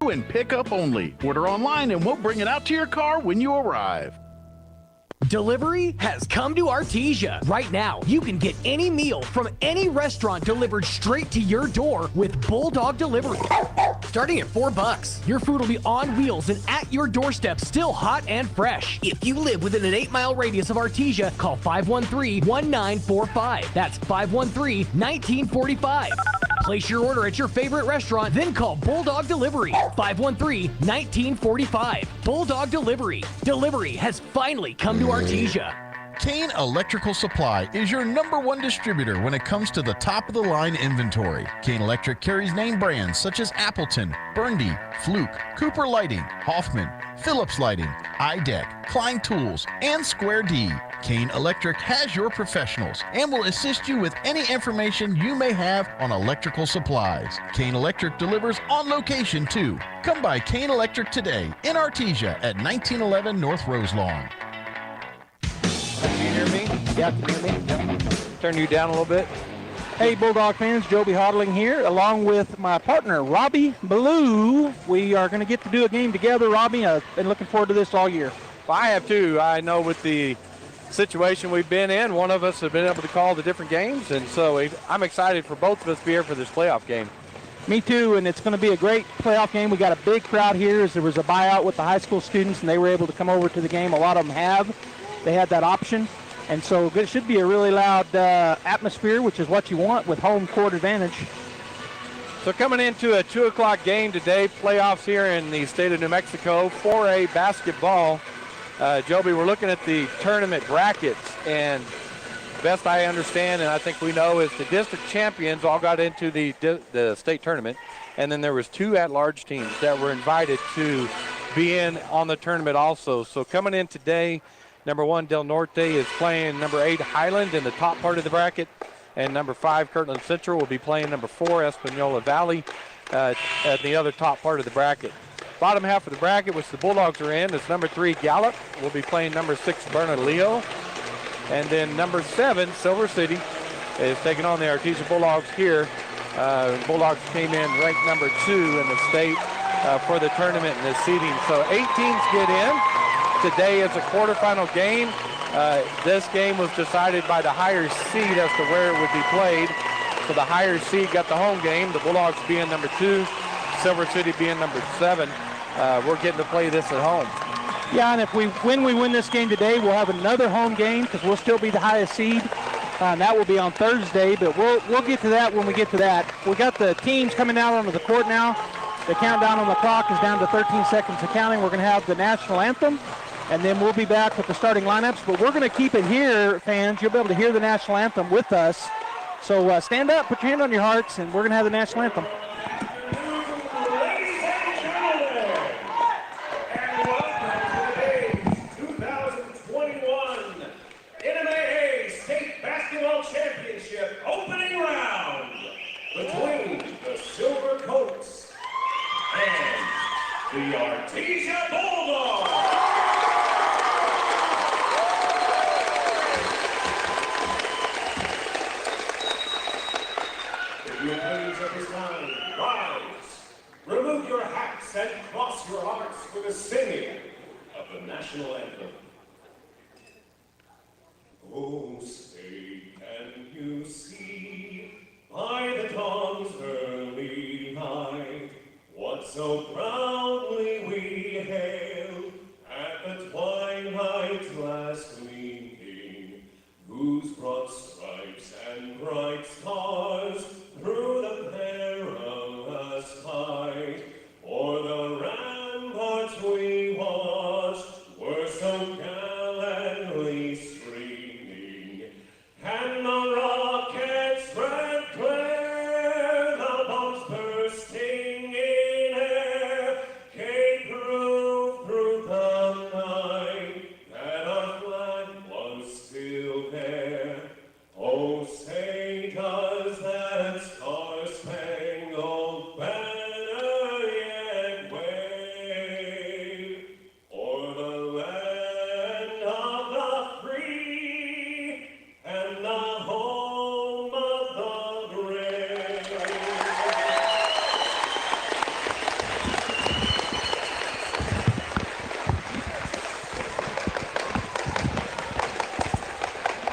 and pick-up only. Order online and we'll bring it out to your car when you arrive. Delivery has come to Artesia. Right now, you can get any meal from any restaurant delivered straight to your door with Bulldog Delivery. Starting at $4, your food will be on wheels and at your doorstep, still hot and fresh. If you live within an 8-mile radius of Artesia, call 513-1945. That's 513-1945. Place your order at your favorite restaurant, then call Bulldog Delivery, 513-1945. Bulldog Delivery. Delivery has finally come to Artesia. Kane Electrical Supply is your #1 distributor when it comes to the top-of-the-line inventory. Kane Electric carries name brands such as Appleton, Burndy, Fluke, Cooper Lighting, Hoffman, Phillips Lighting, iDeck, Klein Tools, and Square D. Kane Electric has your professionals and will assist you with any information you may have on electrical supplies. Kane Electric delivers on location too. Come by Kane Electric today in Artesia at 1911 North Roselawn. Can you hear me? Yeah, can you hear me? Yep. Turn you down a little bit. Hey, Bulldog fans, Joby Hodling here, along with my partner, Robbie Ballou. We are going to get to do a game together, Robbie. I've been looking forward to this all year. Well, I have too. I know with the situation we've been in, one of us have been able to call the different games, and so I'm excited for both of us to be here for this playoff game. Me too, and it's going to be a great playoff game. We got a big crowd here as there was a buyout with the high school students, and they were able to come over to the game. A lot of them have. They had that option. And so it should be a really loud atmosphere, which is what you want with home court advantage. So coming into a 2 o'clock game today, playoffs here in the state of New Mexico, 4A basketball. Joby, we're looking at the tournament brackets, and best I understand, and I think we know, is the district champions all got into the state tournament, and then there was 2 at-large teams that were invited to be in on the tournament also. So coming in today, #1 Del Norte is playing #8 Highland in the top part of the bracket, and #5 Kirtland Central will be playing #4 Espanola Valley at the other top part of the bracket. Bottom half of the bracket, which the Bulldogs are in, is #3 Gallup will be playing #6 Bernalillo, and then #7 Silver City is taking on the Artesia Bulldogs here. Bulldogs came in ranked #2 in the state for the tournament and the seeding. So 8 teams get in. Today is a quarterfinal game. This game was decided by the higher seed as to where it would be played. So the higher seed got the home game, the Bulldogs being #2, Silver City being #7. We're getting to play this at home. Yeah, and if we win this game today, we'll have another home game because we'll still be the highest seed. And that will be on Thursday, but we'll get to that when we get to that. We got the teams coming out onto the court now. The countdown on the clock is down to 13 seconds of counting. We're going to have the national anthem, and then we'll be back with the starting lineups. But we're going to keep it here, fans. You'll be able to hear the national anthem with us. So stand up, put your hand on your hearts, and we're going to have the national anthem. Ladies and gentlemen, and welcome to today's 2021 NMAA State Basketball Championship opening round between the Silver Coats and the Artesia Bulldogs. If you please at this time, rise, remove your hats, and cross your hearts for the singing of the national anthem. Oh, say, can you see by the dawn's early light what so proudly we hailed at the twilight's last gleaming, whose broad stripes and bright stars through the perilous fight o'er the ramparts we watched were so gallantly streaming, and the rockets spread clear, the bombs bursting in air, came through the night that our flag was still there. Oh, say does that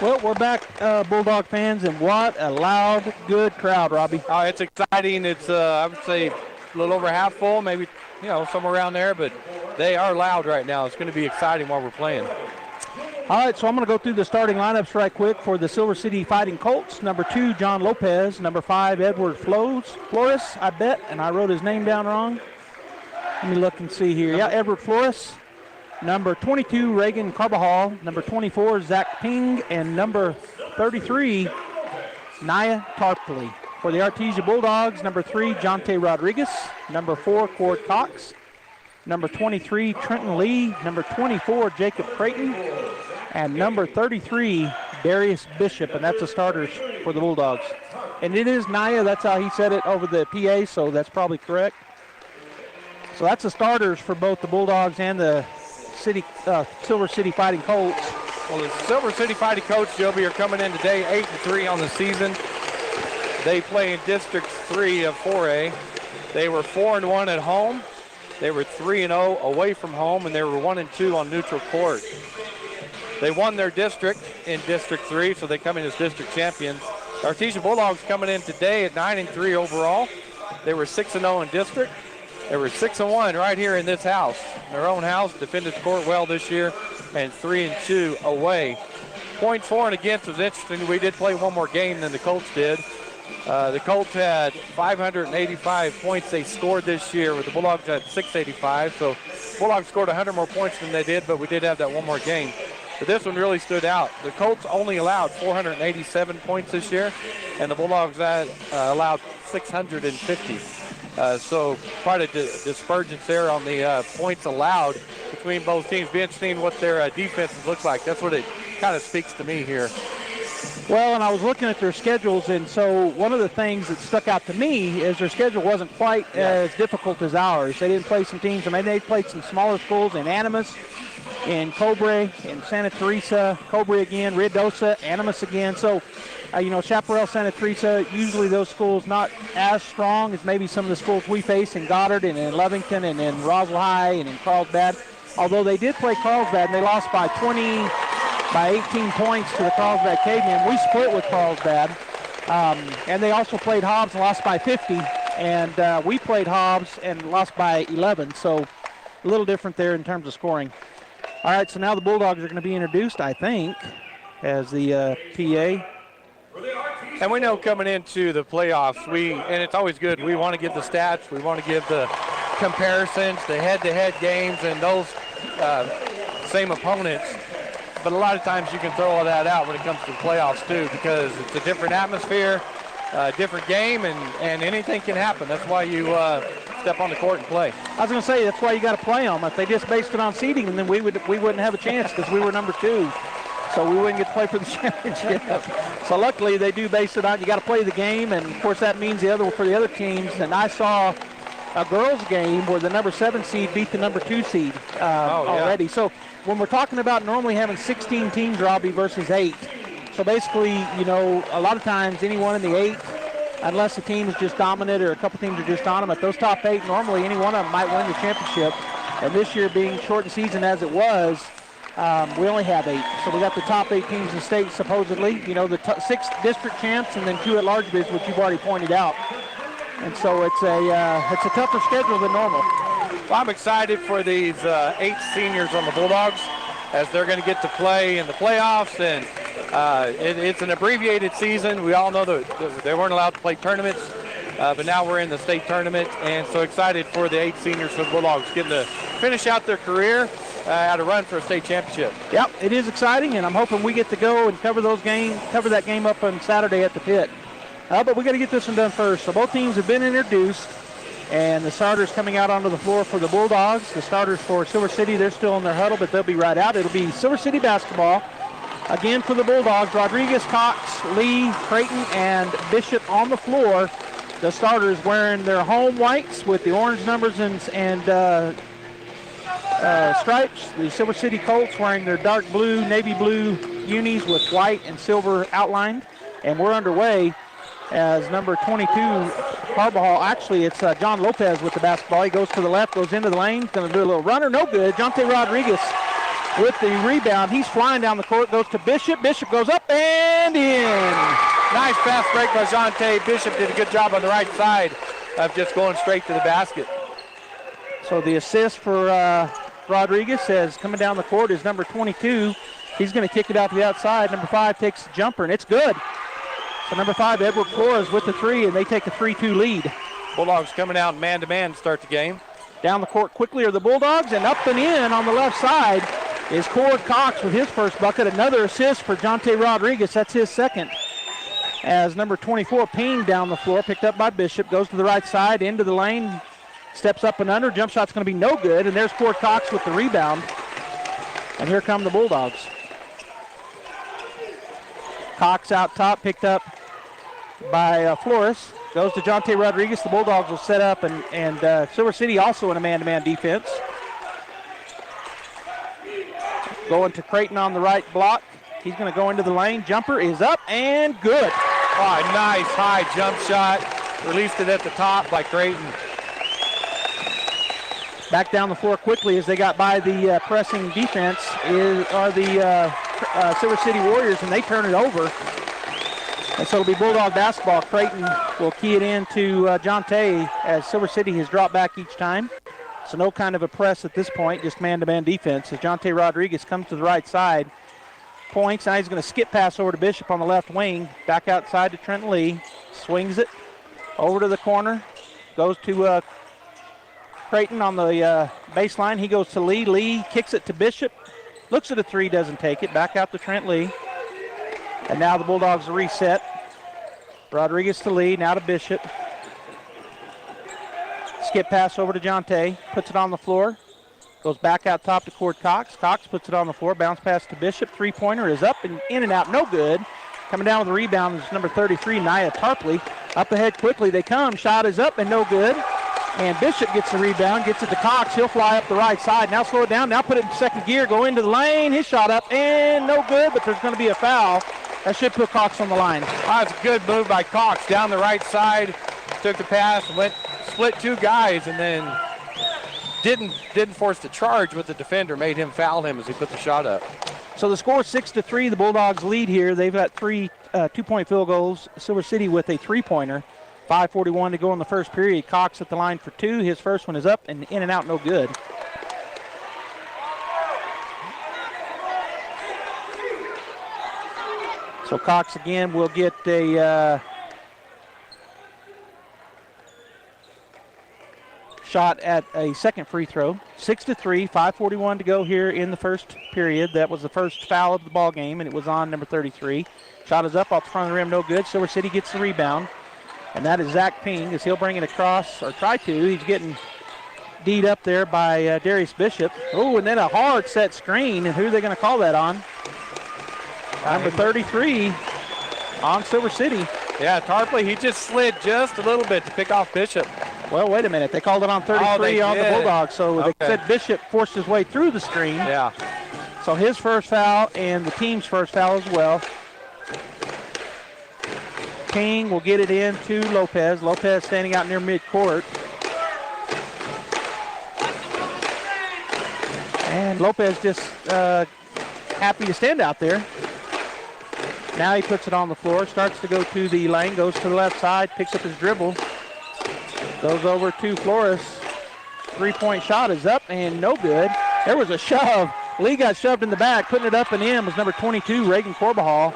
Well, we're back, Bulldog fans, and what a loud, good crowd, Robbie. Oh, it's exciting. It's, I would say, a little over half full, maybe, somewhere around there, but they are loud right now. It's going to be exciting while we're playing. All right, so I'm going to go through the starting lineups right quick for the Silver City Fighting Colts. Number 2, John Lopez. Number 5, Edward Flores, I bet, and I wrote his name down wrong. Let me look and see here. Yeah, Edward Flores. Number 22, Reagan Carbajal. Number 24, Zach Ping. And number 33, Naya Tarpley. For the Artesia Bulldogs, number 3, Jonte Rodriguez. Number 4, Cord Cox. Number 23, Trenton Lee. Number 24, Jacob Creighton. And number 33, Darius Bishop. And that's the starters for the Bulldogs. And it is Naya. That's how he said it over the PA, so that's probably correct. So that's the starters for both the Bulldogs and the Silver City Fighting Colts. Well, the Silver City Fighting Colts, Joby, are coming in today 8-3 on the season. They play in District 3 of 4A. They were 4-1 at home. They were 3-0 away from home, and they were 1-2 on neutral court. They won their district in District 3, so they come in as district champions. The Artesia Bulldogs coming in today at 9-3 overall. They were 6-0 in district. They were 6-1 right here in this house, their own house. Defended the court well this year, and 3-2 away. Points for and against was interesting. We did play one more game than the Colts did. The Colts had 585 points they scored this year, with the Bulldogs had 685. So Bulldogs scored 100 more points than they did, but we did have that one more game. But this one really stood out. The Colts only allowed 487 points this year, and the Bulldogs allowed 650. So quite a dispergence there on the points allowed between both teams. Be interesting what their defenses look like. That's what it kind of speaks to me here. Well, and I was looking at their schedules, and so one of the things that stuck out to me is their schedule wasn't quite as difficult as ours. They didn't play some teams. I mean, they played some smaller schools in Animas, in Cobre, in Santa Teresa, Cobre again, Ruidoso, Animas again. So, Chaparral, Santa Teresa, usually those schools not as strong as maybe some of the schools we face in Goddard and in Lovington and in Roswell High and in Carlsbad. Although they did play Carlsbad, and they lost by 18 points to the Carlsbad Cavemen. We split with Carlsbad. And they also played Hobbs and lost by 50. And we played Hobbs and lost by 11. So a little different there in terms of scoring. All right, so now the Bulldogs are going to be introduced, I think, as the PA. And we know coming into the playoffs, and it's always good, we want to give the stats, we want to give the comparisons, the head-to-head games, and those same opponents. But a lot of times you can throw all that out when it comes to the playoffs too, because it's a different atmosphere, different game, and anything can happen. That's why you step on the court and play. I was going to say, that's why you got to play them. If they just based it on seeding, then we wouldn't have a chance because we were number 2. So we wouldn't get to play for the championship. So luckily they do base it on, you got to play the game, and of course that means for the other teams. And I saw a girls game where the number 7 seed beat the number 2 seed already. So when we're talking about normally having 16 teams, Robbie, versus 8. So basically, a lot of times anyone in the 8, unless the team is just dominant or a couple teams are just dominant, those top 8, normally any one of them might win the championship. And this year being shortened season as it was, we only have 8. So we got the top 8 teams in the state supposedly, the 6 district champs and then 2 at large bids, which you've already pointed out. And so it's a tougher schedule than normal. Well, I'm excited for these 8 seniors on the Bulldogs as they're going to get to play in the playoffs. And it's an abbreviated season. We all know that they weren't allowed to play tournaments, but now we're in the state tournament. And so excited for the 8 seniors for the Bulldogs getting to finish out their career at a run for a state championship. Yep, it is exciting, and I'm hoping we get to go and cover that game up on Saturday at the pit. But we got to get this one done first. So both teams have been introduced, and the starters coming out onto the floor for the Bulldogs. The starters for Silver City, they're still in their huddle, but they'll be right out. It'll be Silver City basketball. Again for the Bulldogs, Rodriguez, Cox, Lee, Creighton, and Bishop on the floor. The starters wearing their home whites with the orange numbers and stripes. The Silver City Colts wearing their dark blue, navy blue unis with white and silver outlined. And we're underway as number 22, Carbajal. Actually, it's John Lopez with the basketball. He goes to the left, goes into the lane, going to do a little runner. No good. Jonte Rodriguez with the rebound. He's flying down the court, goes to Bishop. Bishop goes up and in. Nice fast break by Jonte. Bishop did a good job on the right side of just going straight to the basket. So the assist for Rodriguez says coming down the court is number 22. He's going to kick it out to the outside. Number 5 takes the jumper, and it's good. So number 5, Edward Flores with the 3, and they take a 3-2 lead. Bulldogs coming out man-to-man to start the game. Down the court quickly are the Bulldogs, and up and in on the left side is Cord Cox with his first bucket. Another assist for Jonte Rodriguez. That's his second. As number 24 pinged down the floor, picked up by Bishop, goes to the right side, into the lane, steps up and under. Jump shot's going to be no good, and there's Cord Cox with the rebound. And here come the Bulldogs. Cox out top, picked up by Flores. Goes to Jonte Rodriguez. The Bulldogs will set up, and Silver City also in a man-to-man defense. Going to Creighton on the right block. He's going to go into the lane. Jumper is up and good. Oh, nice high jump shot. Released it at the top by Creighton. Back down the floor quickly as they got by the pressing defense are the Silver City Warriors, and they turn it over. And so it'll be Bulldog basketball. Creighton will key it in to Jonte as Silver City has dropped back each time. So no kind of a press at this point, just man-to-man defense. As Jonte Rodriguez comes to the right side, points. Now he's going to skip pass over to Bishop on the left wing. Back outside to Trent Lee. Swings it over to the corner. Goes to Creighton on the baseline. He goes to Lee. Lee kicks it to Bishop. Looks at a 3, doesn't take it. Back out to Trent Lee. And now the Bulldogs reset. Rodriguez to Lee, now to Bishop. Skip pass over to Jonte. Puts it on the floor. Goes back out top to Cord Cox. Cox puts it on the floor. Bounce pass to Bishop. Three-pointer is up and in and out. No good. Coming down with the rebound is number 33, Nia Tarpley. Up ahead quickly they come. Shot is up and no good. And Bishop gets the rebound, gets it to Cox. He'll fly up the right side. Now slow it down. Now put it in second gear. Go into the lane. His shot up and no good, but there's going to be a foul. That should put Cox on the line. That's a good move by Cox. Down the right side. Took the pass, split 2 guys, and then didn't force the charge with the defender. Made him foul him as he put the shot up. So the score is 6-3. The Bulldogs lead here. They've got 3 two-point field goals. Silver City with a 3-pointer. 5:41 to go in the first period. Cox at the line for 2. His first one is up and in and out, no good. So Cox again will get a shot at a second free throw. 6-3, 5:41 to go here in the first period. That was the first foul of the ball game, and it was on number 33. Shot is up off the front of the rim, no good. Silver City gets the rebound. And that is Zach Ping as he'll bring it across, or try to. He's getting D'd up there by Darius Bishop. Oh, and then a hard set screen. And who are they going to call that on? Number 33 on Silver City. Yeah, Tarpley, he just slid just a little bit to pick off Bishop. Well, wait a minute. They called it on 33 on the Bulldogs. So they said Bishop forced his way through the screen. Yeah. So his first foul and the team's first foul as well. King will get it in to Lopez. Lopez standing out near midcourt. And Lopez just happy to stand out there. Now he puts it on the floor, starts to go to the lane, goes to the left side, picks up his dribble. Goes over to Flores. 3-point shot is up and no good. There was a shove. Lee got shoved in the back. Putting it up and in was number 22, Reagan Carbajal.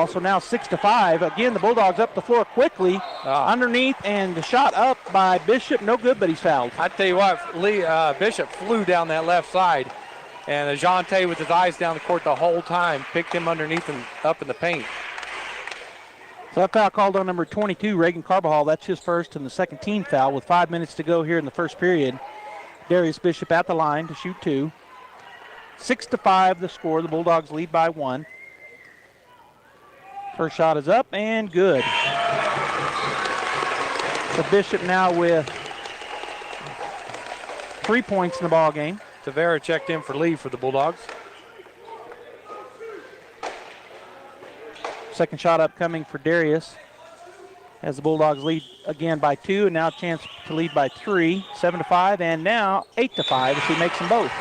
So now 6-5. Again, the Bulldogs up the floor quickly. Underneath and the shot up by Bishop. No good, but he's fouled. I tell you what, Bishop flew down that left side. And Jonte with his eyes down the court the whole time picked him underneath and up in the paint. So that foul called on number 22, Reagan Carbajal. That's his first and the second team foul with 5 minutes to go here in the first period. Darius Bishop at the line to shoot 2. 6-5 the score. The Bulldogs lead by 1. First shot is up and good. So Bishop now with 3 points in the ball game. Tavera checked in for Lee for the Bulldogs. Second shot up coming for Darius as the Bulldogs lead again by 2 and now a chance to lead by 3. 7-5 and now 8-5 as he makes them both.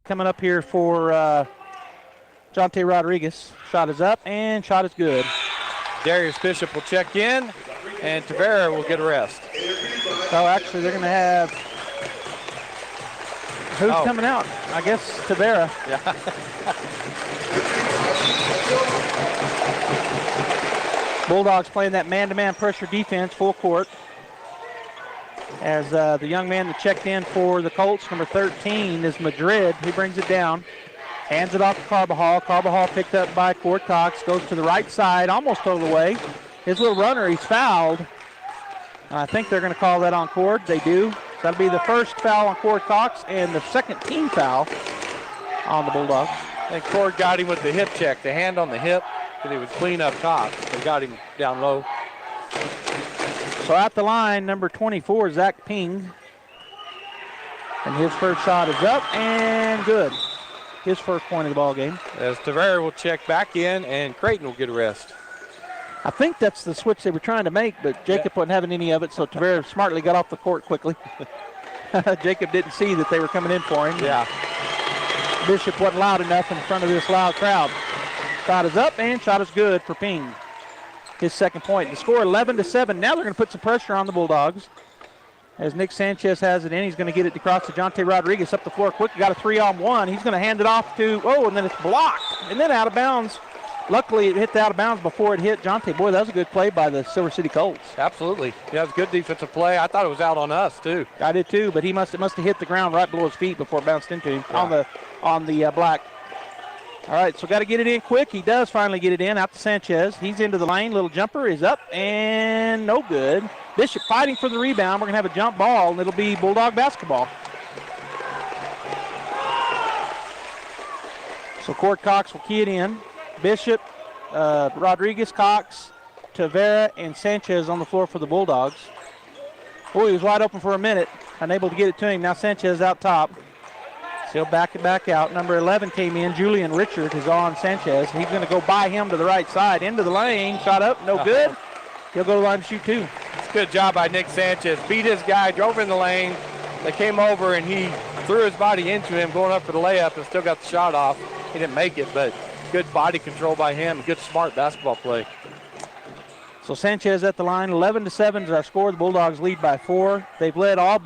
coming up here for Jonte Rodriguez. Shot is up and shot is good. Darius Bishop will check in, and Tavera will get a rest. So actually they're going to have, who's coming out? I guess Tavera. Yeah. Bulldogs playing that man-to-man pressure defense full court. As the young man that checked in for the Colts, number 13, is Madrid. He brings it down, hands it off to Carbajal. Carbajal picked up by Cord Cox, goes to the right side, almost total away. His little runner, he's fouled. I think they're going to call that on Cord. They do. That'll be the first foul on Cord Cox and the second team foul on the Bulldogs. And Cord got him with the hip check, the hand on the hip, because he was clean up top. They got him down low. So at the line, number 24, Zach Ping. And his first shot is up and good. His first point of the ball game. As Tavera will check back in, and Creighton will get a rest. I think that's the switch they were trying to make, but Jacob wasn't having any of it, so Tavera smartly got off the court quickly. Jacob didn't see that they were coming in for him. Yeah. Bishop wasn't loud enough in front of this loud crowd. Shot is up and shot is good for Ping. His second point. The score 11-7. Now they're going to put some pressure on the Bulldogs. As Nick Sanchez has it in, he's going to get it across to Jonte Rodriguez up the floor quick. Got a 3-on-1. He's going to hand it off to, and then it's blocked. And then out of bounds. Luckily, it hit the out of bounds before it hit Jonte. Boy, that was a good play by the Silver City Colts. Absolutely. Yeah, it was a good defensive play. I thought it was out on us, too. I did, too, but it must have hit the ground right below his feet before it bounced into him on the black. All right, so got to get it in quick. He does finally get it in out to Sanchez. He's into the lane. Little jumper is up and no good. Bishop fighting for the rebound. We're going to have a jump ball, and it'll be Bulldog basketball. So Cord Cox will key it in. Bishop, Rodriguez, Cox, Tavera, and Sanchez on the floor for the Bulldogs. Oh, he was wide open for a minute. Unable to get it to him. Now Sanchez out top. He'll back it back out. Number 11 came in. Julian Richard is on Sanchez. He's going to go by him to the right side. Into the lane. Shot up. No good. He'll go to the line to shoot two. It's a good job by Nick Sanchez. Beat his guy. Drove in the lane. They came over, and he threw his body into him, going up for the layup, and still got the shot off. He didn't make it, but good body control by him. Good, smart basketball play. So Sanchez at the line. 11-7 is our score. The Bulldogs lead by 4. They've led all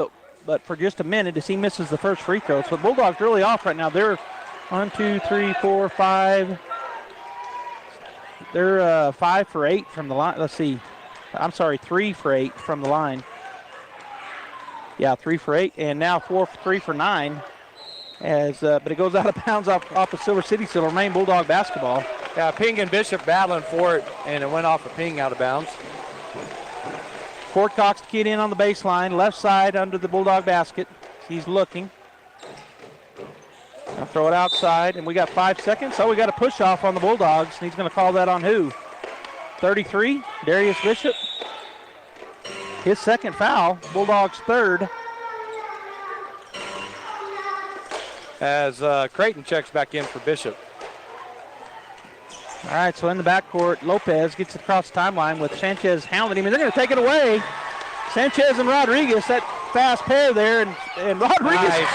but for just a minute as he misses the first free throw. So the Bulldogs really off right now. They're 1, 2, 3, 4, 5. They're 5 for 8 from the line. Let's see. I'm sorry, 3 for 8 from the line. Yeah, 3 for 8, and now 3 for 9. But it goes out of bounds off of Silver City, so it'll remain Bulldog basketball. Yeah, Ping and Bishop battling for it, and it went off of Ping out of bounds. Cord Cox to key it in on the baseline, left side under the Bulldog basket. He's looking. I'll throw it outside, and we got 5 seconds. So we got a push off on the Bulldogs, and he's going to call that on who? 33, Darius Bishop. His second foul, Bulldogs' third. As Creighton checks back in for Bishop. All right, so in the backcourt, Lopez gets it across the timeline with Sanchez hounding him, and they're going to take it away. Sanchez and Rodriguez, that fast pair there, and Rodriguez. Nice.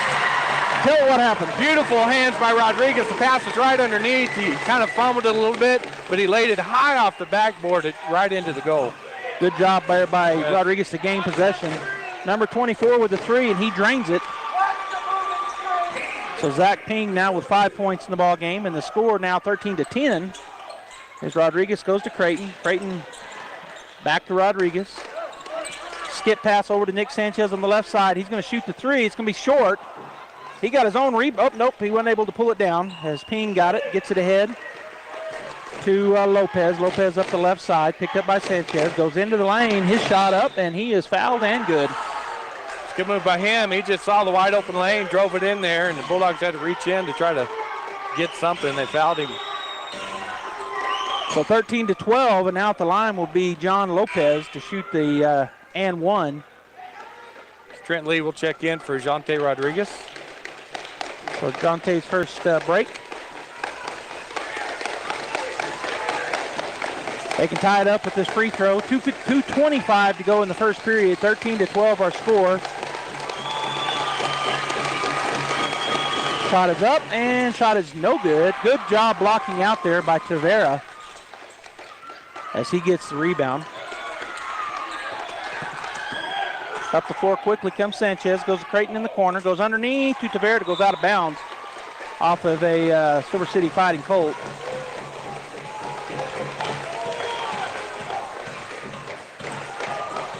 Tell me what happened. Beautiful hands by Rodriguez. The pass was right underneath. He kind of fumbled it a little bit, but he laid it high off the backboard right into the goal. Good job by Rodriguez to gain possession. Number 24 with the 3, and he drains it. So Zach Ping now with 5 points in the ball game, and the score now 13-10. As Rodriguez goes to Creighton. Creighton back to Rodriguez. Skip pass over to Nick Sanchez on the left side. He's going to shoot the 3. It's going to be short. He got his own rebound. Oh, nope, he wasn't able to pull it down. As Ping got it, gets it ahead to Lopez. Lopez up the left side, picked up by Sanchez. Goes into the lane. His shot up, and he is fouled and good. Good move by him. He just saw the wide open lane, drove it in there, and the Bulldogs had to reach in to try to get something. They fouled him. So 13-12, and now at the line will be John Lopez to shoot the and 1. Trent Lee will check in for Jonte Rodriguez. So Jonte's first break. They can tie it up with this free throw. 2:25 to go in the first period. 13-12 our score. Shot is up, and shot is no good. Good job blocking out there by Tavera as he gets the rebound. Up the floor quickly comes Sanchez, goes to Creighton in the corner, goes underneath to Tavera, goes out of bounds off of a Silver City Fighting Colt.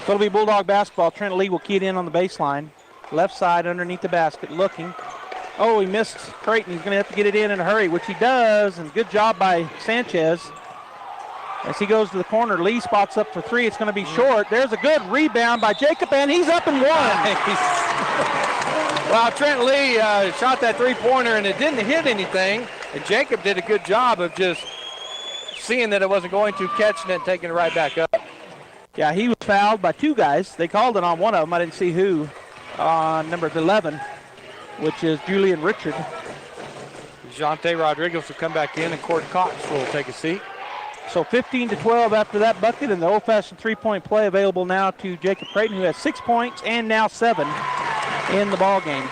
So it'll be Bulldog basketball. Trent Lee will key it in on the baseline. Left side underneath the basket, looking. Oh, he missed Creighton. He's going to have to get it in a hurry, which he does, and good job by Sanchez. As he goes to the corner, Lee spots up for three. It's going to be short. There's a good rebound by Jacob, and he's up and one. Well, Trent Lee shot that three-pointer, and it didn't hit anything. And Jacob did a good job of just seeing that it wasn't going to, catching it and taking it right back up. Yeah, he was fouled by two guys. They called it on one of them. I didn't see who. On number 11, which is Julian Richard. Jante Rodriguez will come back in, and Cord Cox will take a seat. So 15-12 after that bucket, and the old-fashioned three-point play available now to Jacob Creighton, who has 6 points and now 7 in the ball game.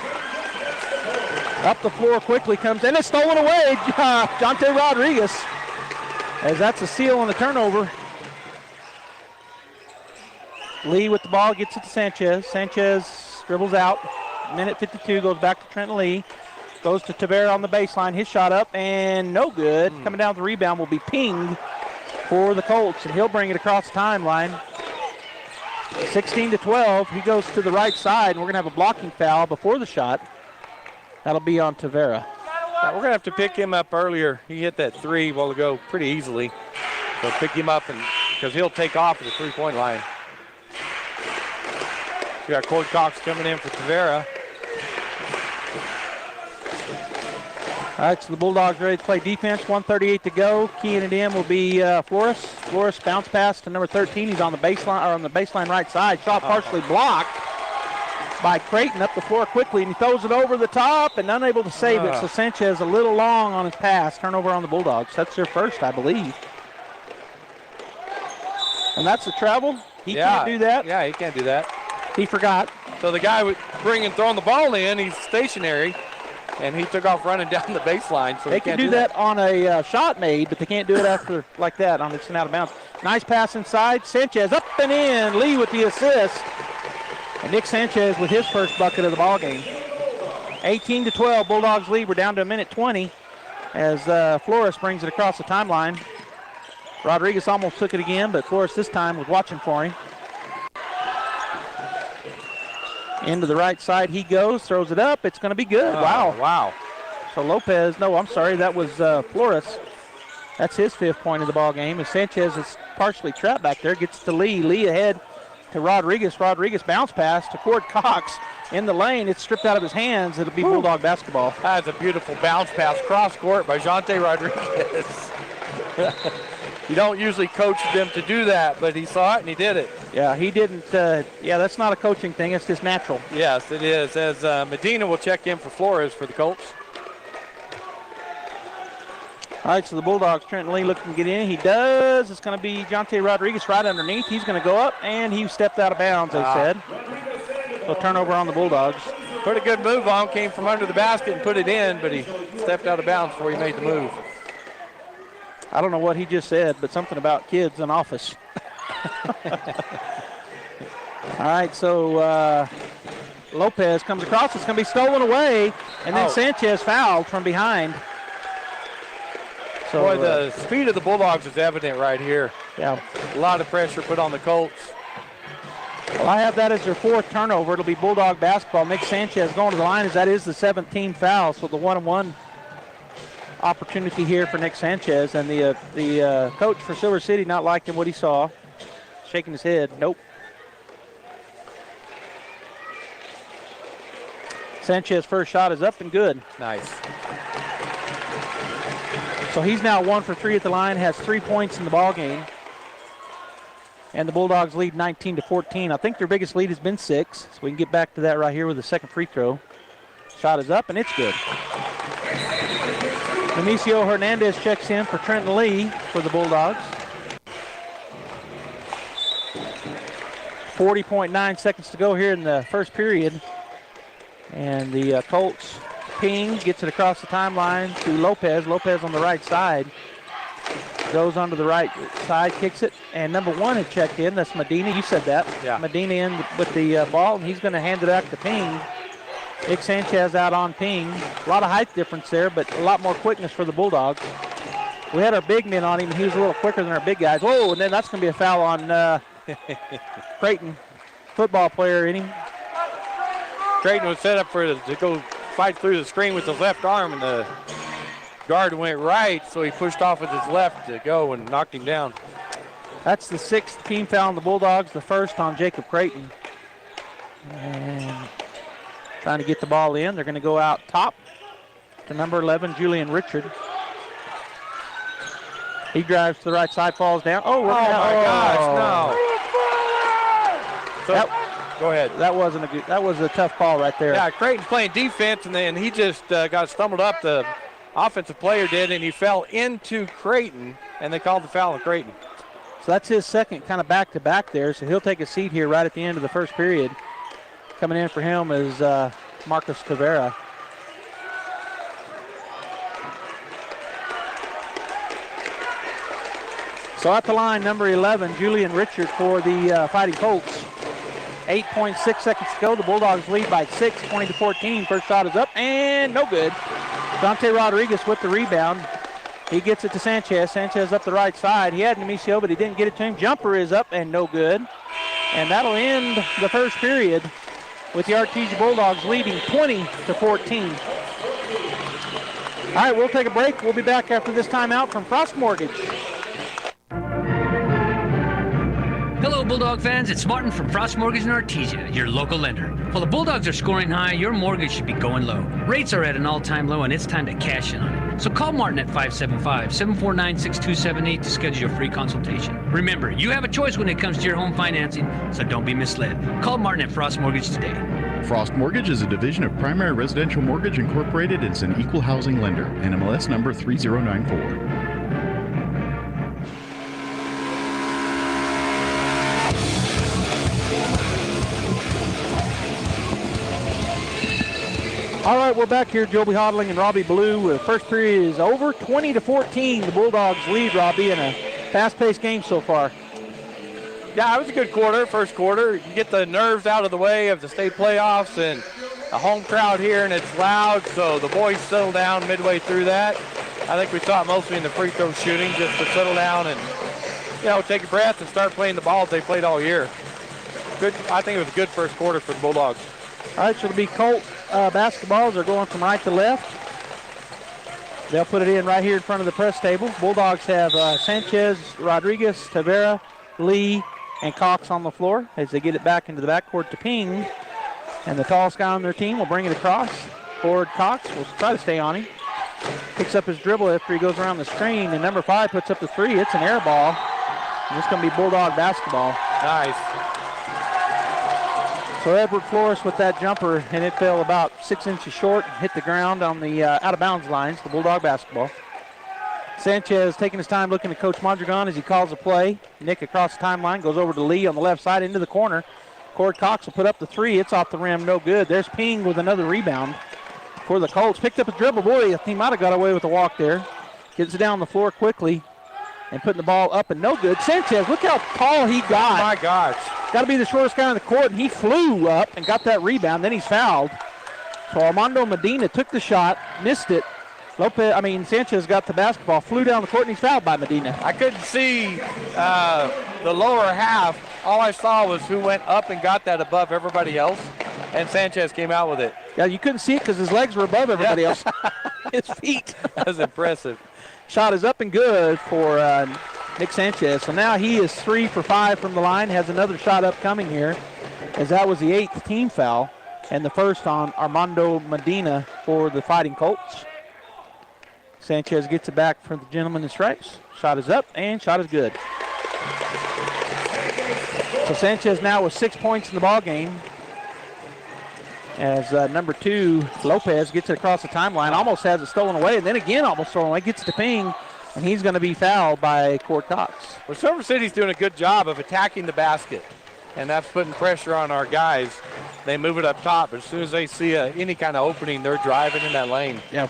Up the floor quickly comes, and it's stolen away. Jante Rodriguez, as that's a steal on the turnover. Lee with the ball, gets it to Sanchez. Sanchez dribbles out. Minute 52, goes back to Trent Lee. Goes to Tavera on the baseline. His shot up, and no good. Coming down with the rebound will be pinged for the Colts, and he'll bring it across the timeline. 16-12. He goes to the right side, and we're going to have a blocking foul before the shot. That'll be on Tavera. We're going to have to pick him up earlier. He hit that three a while ago pretty easily. So pick him up, and because he'll take off at the three-point line. We got Cord Cox coming in for Tavera. All right, so the Bulldogs ready to play defense. 1:38 to go. Keying it in will be Flores. Flores bounce pass to number 13. He's on the baseline, or on the baseline right side. Shot partially blocked by Creighton. Up the floor quickly, and he throws it over the top and unable to save it. So Sanchez a little long on his pass. Turnover on the Bulldogs. That's their first, I believe. And that's the travel. He can't do that. Yeah, he can't do that. He forgot. So the guy throwing the ball in, he's stationary, and he took off running down the baseline. So they can do that on a shot made, but they can't do it after like that on it's out of bounds. Nice pass inside. Sanchez up and in. Lee with the assist. And Nick Sanchez with his first bucket of the ball game. 18-12, Bulldogs lead. We're down to a minute 20 as Flores brings it across the timeline. Rodriguez almost took it again, but Flores this time was watching for him. Into the right side he goes, throws it up. It's going to be good. Wow. So Lopez, no, I'm sorry, that was Flores. That's his 5th point of the ball game. As Sanchez is partially trapped back there, gets to Lee. Lee ahead to Rodriguez. Rodriguez bounce pass to Cord Cox in the lane. It's stripped out of his hands. It'll be Bulldog basketball. That's a beautiful bounce pass cross court by Jante Rodriguez. You don't usually coach them to do that, but he saw it and he did it. Yeah, he didn't. That's not a coaching thing. It's just natural. Yes, it is. As Medina will check in for Flores for the Colts. All right, so the Bulldogs, Trenton Lee looking to get in. He does. It's going to be Jante Rodriguez right underneath. He's going to go up, and he stepped out of bounds, they said. So turnover on the Bulldogs. Put a good move on. Came from under the basket and put it in, but he stepped out of bounds before he made the move. I don't know what he just said, but something about kids in office. All right, so Lopez comes across. It's going to be stolen away, and then Sanchez fouled from behind. So, boy, the speed of the Bulldogs is evident right here. Yeah. A lot of pressure put on the Colts. Well, I have that as their 4th turnover. It'll be Bulldog basketball. Nick Sanchez going to the line as that is the 17th foul, so the 1-on-1 opportunity here for Nick Sanchez, and the coach for Silver City not liking what he saw, shaking his head. Nope. Sanchez first shot is up and good. Nice. So he's now 1 for 3 at the line, has 3 points in the ball game, and the Bulldogs lead 19-14. I think their biggest lead has been 6, so we can get back to that right here with the second free throw. Shot is up and it's good. Benicio Hernandez checks in for Trenton Lee for the Bulldogs. 40.9 seconds to go here in the first period. And the Colts Ping gets it across the timeline to Lopez. Lopez on the right side. Goes onto the right side, kicks it, and number 1 had checked in. That's Medina. You said that. Yeah. Medina in with the ball, and he's going to hand it back to Ping. Nick Sanchez out on Ping. A lot of height difference there, but a lot more quickness for the Bulldogs. We had our big men on him, and he was a little quicker than our big guys. Whoa, and then that's going to be a foul on Creighton. Football player in him. Creighton was set up to go fight through the screen with his left arm, and the guard went right, so he pushed off with his left to go and knocked him down. That's the 6th team foul on the Bulldogs, the first on Jacob Creighton. And trying to get the ball in. They're going to go out top to number 11, Julian Richard. He drives to the right side, falls down. Oh, my gosh, no. So, go ahead. That was a tough call right there. Yeah, Creighton's playing defense, and then he just got stumbled up. The offensive player did, and he fell into Creighton, and they called the foul on Creighton. So that's his second kind of back-to-back there, so he'll take a seat here right at the end of the first period. Coming in for him is Marcus Tavera. So at the line, number 11, Julian Richard for the Fighting Colts. 8.6 seconds to go. The Bulldogs lead by 6, 20-14. First shot is up and no good. Dante Rodriguez with the rebound. He gets it to Sanchez. Sanchez up the right side. He had Nemesio, but he didn't get it to him. Jumper is up and no good. And that'll end the first period with the Artesia Bulldogs leading 20-14. All right, we'll take a break. We'll be back after this timeout from Frost Mortgage. Hello, Bulldog fans. It's Martin from Frost Mortgage in Artesia, your local lender. While the Bulldogs are scoring high, your mortgage should be going low. Rates are at an all-time low, and it's time to cash in on it. So call Martin at 575-749-6278 to schedule your free consultation. Remember, you have a choice when it comes to your home financing, so don't be misled. Call Martin at Frost Mortgage today. Frost Mortgage is a division of Primary Residential Mortgage Incorporated. It's an equal housing lender. NMLS number 3094. All right, we're back here. Joby Hodling and Robbie Blue. The first period is over. 20-14. The Bulldogs lead, Robbie, in a fast-paced game so far. Yeah, it was a good quarter, first quarter. You get the nerves out of the way of the state playoffs and a home crowd here, and it's loud, so the boys settle down midway through that. I think we saw it mostly in the free throw shooting, just to settle down and, take a breath and start playing the ball that they played all year. Good. I think it was a good first quarter for the Bulldogs. All right, so it'll be Colt basketballs. They're going from right to left. They'll put it in right here in front of the press table. Bulldogs have Sanchez, Rodriguez, Tavera, Lee, and Cox on the floor as they get it back into the backcourt to Ping. And the tallest guy on their team will bring it across. Forward Cox will try to stay on him. Picks up his dribble after he goes around the screen, and number 5 puts up the 3. It's an air ball. And it's going to be Bulldog basketball. Nice. So Edward Flores with that jumper, and it fell about 6 inches short and hit the ground on the out-of-bounds lines, the Bulldog basketball. Sanchez taking his time looking at Coach Mondragon as he calls the play. Nick across the timeline, goes over to Lee on the left side into the corner. Cord Cox will put up the 3. It's off the rim, no good. There's Ping with another rebound for the Colts. Picked up a dribble. Boy, he might have got away with a walk there. Gets it down the floor quickly and putting the ball up and no good. Sanchez, look how tall he got. Oh, my gosh. Got to be the shortest guy on the court, and he flew up and got that rebound. Then he's fouled. So Armando Medina took the shot, missed it. Sanchez got the basketball, flew down the court, and he's fouled by Medina. I couldn't see the lower half. All I saw was who went up and got that above everybody else, and Sanchez came out with it. Yeah, you couldn't see it because his legs were above everybody else. His feet. That was impressive. Shot is up and good for Nick Sanchez. So now he is 3 for 5 from the line, has another shot upcoming here, as that was the 8th team foul, and the first on Armando Medina for the Fighting Colts. Sanchez gets it back for the gentleman in stripes. Shot is up, and shot is good. So Sanchez now with 6 points in the ball game, as number 2, Lopez, gets it across the timeline, almost has it stolen away, and then again almost stolen away, gets it to Ping, and he's going to be fouled by Cord Cox. Well, Silver City's doing a good job of attacking the basket, and that's putting pressure on our guys. they move it up top. But as soon as they see any kind of opening, they're driving in that lane. Yeah.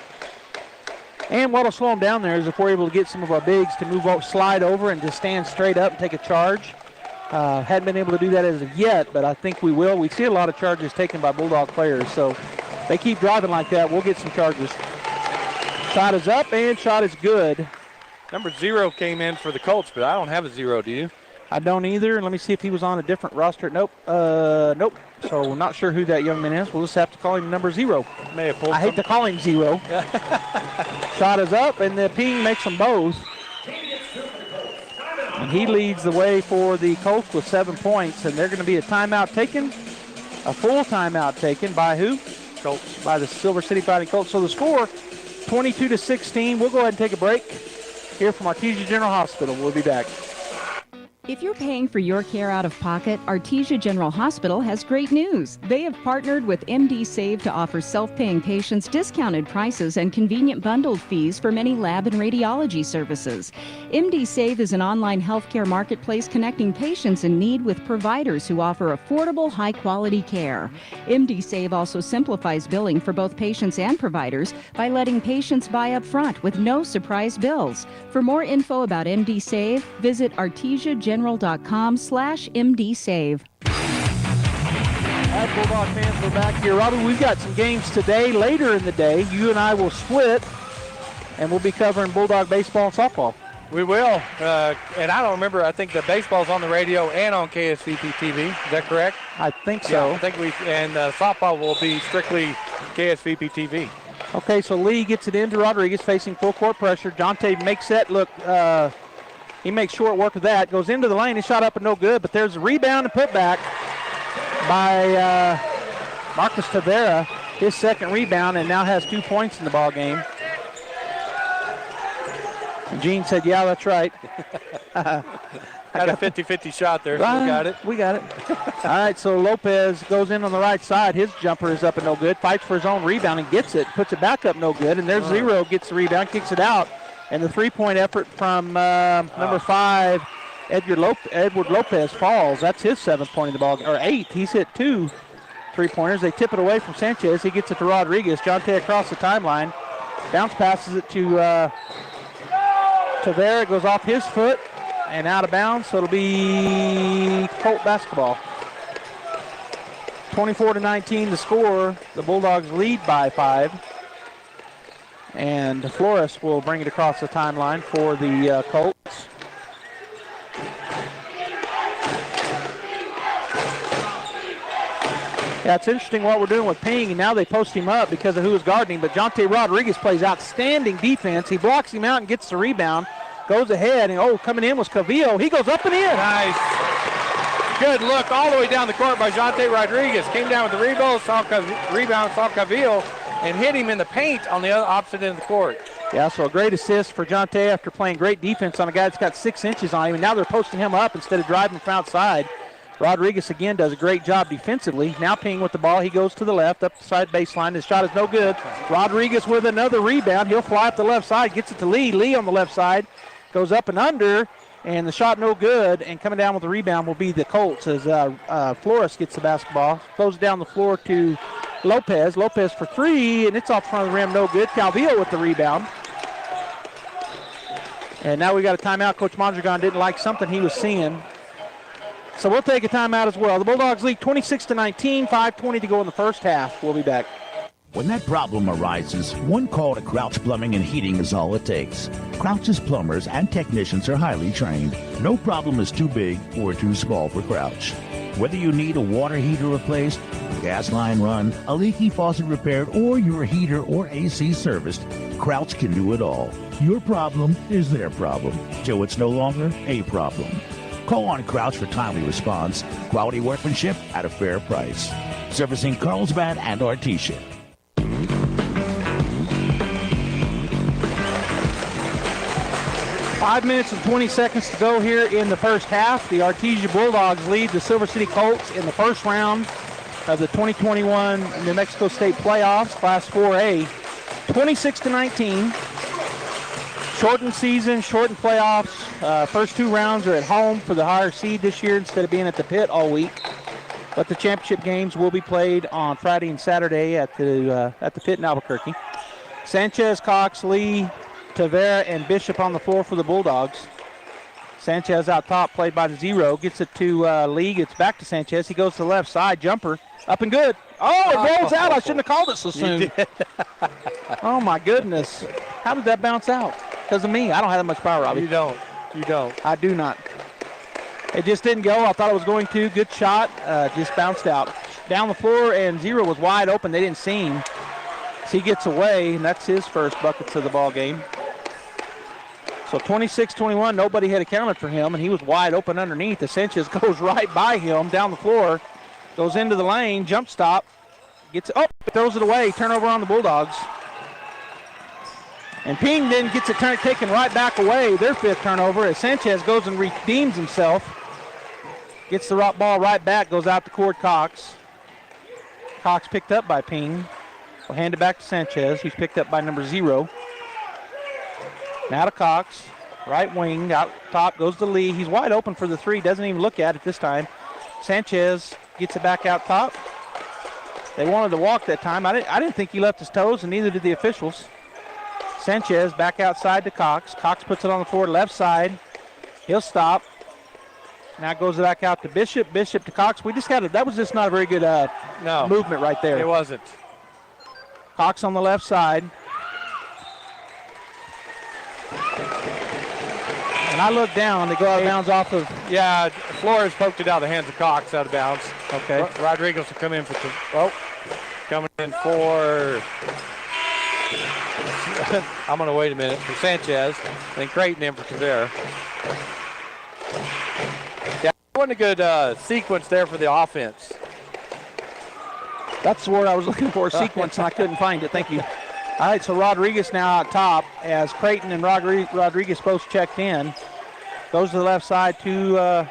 And what'll slow them down there is if we're able to get some of our bigs to move out, slide over, and just stand straight up and take a charge. Hadn't been able to do that as of yet, but I think we will. We see a lot of charges taken by Bulldog players, so they keep driving like that. We'll get some charges. Shot is up, and shot is good. Number 0 came in for the Colts, but I don't have a 0, do you? I don't either. Let me see if he was on a different roster. Nope. Nope. So we're not sure who that young man is. We'll just have to call him number 0. May have pulled I hate to call him 0. Shot is up, and the ping makes them both. And he leads the way for the Colts with 7 points, and they're going to be a timeout taken, a full timeout taken by who? Colts. By the Silver City Fighting Colts. So the score, 22-16. We'll go ahead and take a break here from Artesia General Hospital. We'll be back. If you're paying for your care out of pocket, Artesia General Hospital has great news. They have partnered with MD Save to offer self-paying patients discounted prices and convenient bundled fees for many lab and radiology services. MD Save is an online healthcare marketplace connecting patients in need with providers who offer affordable, high-quality care. MD Save also simplifies billing for both patients and providers by letting patients buy up front with no surprise bills. For more info about MD Save, visit artesiageneral.com/MDSave. All right, Bulldog fans, we're back here. Robbie, we've got some games today. Later in the day, you and I will split, and we'll be covering Bulldog baseball and softball. We will. And I don't remember, I think the baseball's on the radio and on KSVP TV. Is that correct? I think so. Yeah, I think softball will be strictly KSVP TV. Okay, so Lee gets it into Rodriguez facing full court pressure. Jonte makes that look, he makes short work of that. Goes into the lane, his shot up and no good, but there's a rebound and put back by Marcus Tavera, his second rebound, and now has 2 points in the ball game. Gene said, yeah, that's right. Had a 50-50 shot there, so we got it. We got it. All right, so Lopez goes in on the right side. His jumper is up and no good. Fights for his own rebound and gets it. Puts it back up no good. And there's 0, gets the rebound, kicks it out. And the three-point effort from number 5, Edward Lopez falls. That's his 7th point in the ball, or 8. He's hit 2 3-pointers. They tip it away from Sanchez. He gets it to Rodriguez. Jonte across the timeline. Bounce passes it to there. It goes off his foot and out of bounds, so it'll be Colt basketball. 24-19 the score. The Bulldogs lead by 5. And Flores will bring it across the timeline for the Colts. Yeah, it's interesting what we're doing with Ping, and now they post him up because of who is guarding him. But Jonte Rodriguez plays outstanding defense. He blocks him out and gets the rebound. Goes ahead, and coming in was Cavillo. He goes up and in. Nice. Good look all the way down the court by Jonte Rodriguez. Came down with the rebound, saw Cavillo, and hit him in the paint on the opposite end of the court. Yeah, so a great assist for Jonte after playing great defense on a guy that's got 6 inches on him, and now they're posting him up instead of driving from outside. Rodriguez again does a great job defensively. Now Ping with the ball. He goes to the left, up the side baseline. His shot is no good. Rodriguez with another rebound. He'll fly up the left side, gets it to Lee. Lee on the left side goes up and under, and the shot no good. And coming down with the rebound will be the Colts as Flores gets the basketball. Throws it down the floor to Lopez. Lopez for 3, and it's off front of the rim, no good. Calvillo with the rebound. And now we got a timeout. Coach Mondragon didn't like something he was seeing. So we'll take a timeout as well. The Bulldogs lead 26-19, 5:20 to go in the first half. We'll be back. When that problem arises, one call to Crouch Plumbing and Heating is all it takes. Crouch's plumbers and technicians are highly trained. No problem is too big or too small for Crouch. Whether you need a water heater replaced, a gas line run, a leaky faucet repaired, or your heater or AC serviced, Crouch can do it all. Your problem is their problem, till it's no longer a problem. Call on Crouch for timely response, quality workmanship at a fair price. Servicing Carlsbad and Artesia. 5 minutes and 20 seconds to go here in the first half. The Artesia Bulldogs lead the Silver City Colts in the first round of the 2021 New Mexico State Playoffs, Class 4A, 26-19. Shortened season, shortened playoffs. First 2 rounds are at home for the higher seed this year instead of being at the pit all week. But the championship games will be played on Friday and Saturday at the pit in Albuquerque. Sanchez, Cox, Lee, Tavera, and Bishop on the floor for the Bulldogs. Sanchez out top, played by the 0. Gets it to Lee, gets back to Sanchez. He goes to the left side, jumper, up and good. Oh, it rolls out. I shouldn't have called it so soon. Oh, my goodness. How did that bounce out? Because of me. I don't have that much power, Robbie. You don't. I do not. It just didn't go. I thought it was going to. Good shot. Just bounced out. Down the floor, and 0 was wide open. They didn't see him. So he gets away, and that's his first buckets of the ball game. So 26-21, nobody had accounted for him, and he was wide open underneath. The Sanchez goes right by him down the floor, goes into the lane, jump stop, throws it away, turnover on the Bulldogs. And Ping then gets it taken right back away, their 5th turnover, as Sanchez goes and redeems himself. Gets the ball right back, goes out to Cord Cox. Cox picked up by Ping. We'll hand it back to Sanchez, who's picked up by number 0. Now to Cox, right wing, out top goes to Lee. He's wide open for the 3, doesn't even look at it this time. Sanchez gets it back out top. They wanted to walk that time. I didn't think he left his toes, and neither did the officials. Sanchez back outside to Cox. Cox puts it on the floor, left side. He'll stop. Now goes it back out to Bishop. Bishop to Cox. That was just not a very good movement right there. It wasn't. Cox on the left side. And I look down, they go out of bounds off of... Yeah, Flores poked it out of the hands of Cox, out of bounds. Okay. Rodriguez will come in for... coming in for... I'm going to wait a minute for Sanchez. And Creighton in for Tavera. Yeah, wasn't a good sequence there for the offense. That's the word I was looking for, sequence, and I couldn't find it. Thank you. All right, so Rodriguez now out top as Creighton and Rodriguez both checked in. Goes to the left side to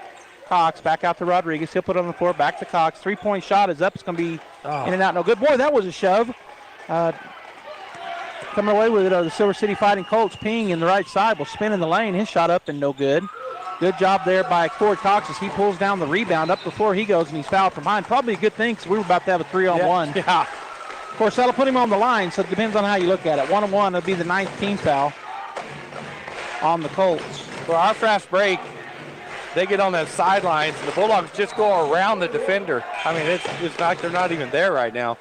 Cox, back out to Rodriguez. He'll put it on the floor, back to Cox. 3-point shot is up. It's going to be in and out. No good. Boy, that was a shove. Coming away with it are the Silver City Fighting Colts. Ping in the right side will spin in the lane. His shot up and no good. Good job there by Cord Cox as he pulls down the rebound. Up the floor he goes, and he's fouled from behind. Probably a good thing because we were about to have a 3-on-1. Yeah. Of course, that'll put him on the line, so it depends on how you look at it. 1-on-1, it'll be the 9th team foul on the Colts. For our fast break, they get on that sidelines, and the Bulldogs just go around the defender. I mean, it's like they're not even there right now.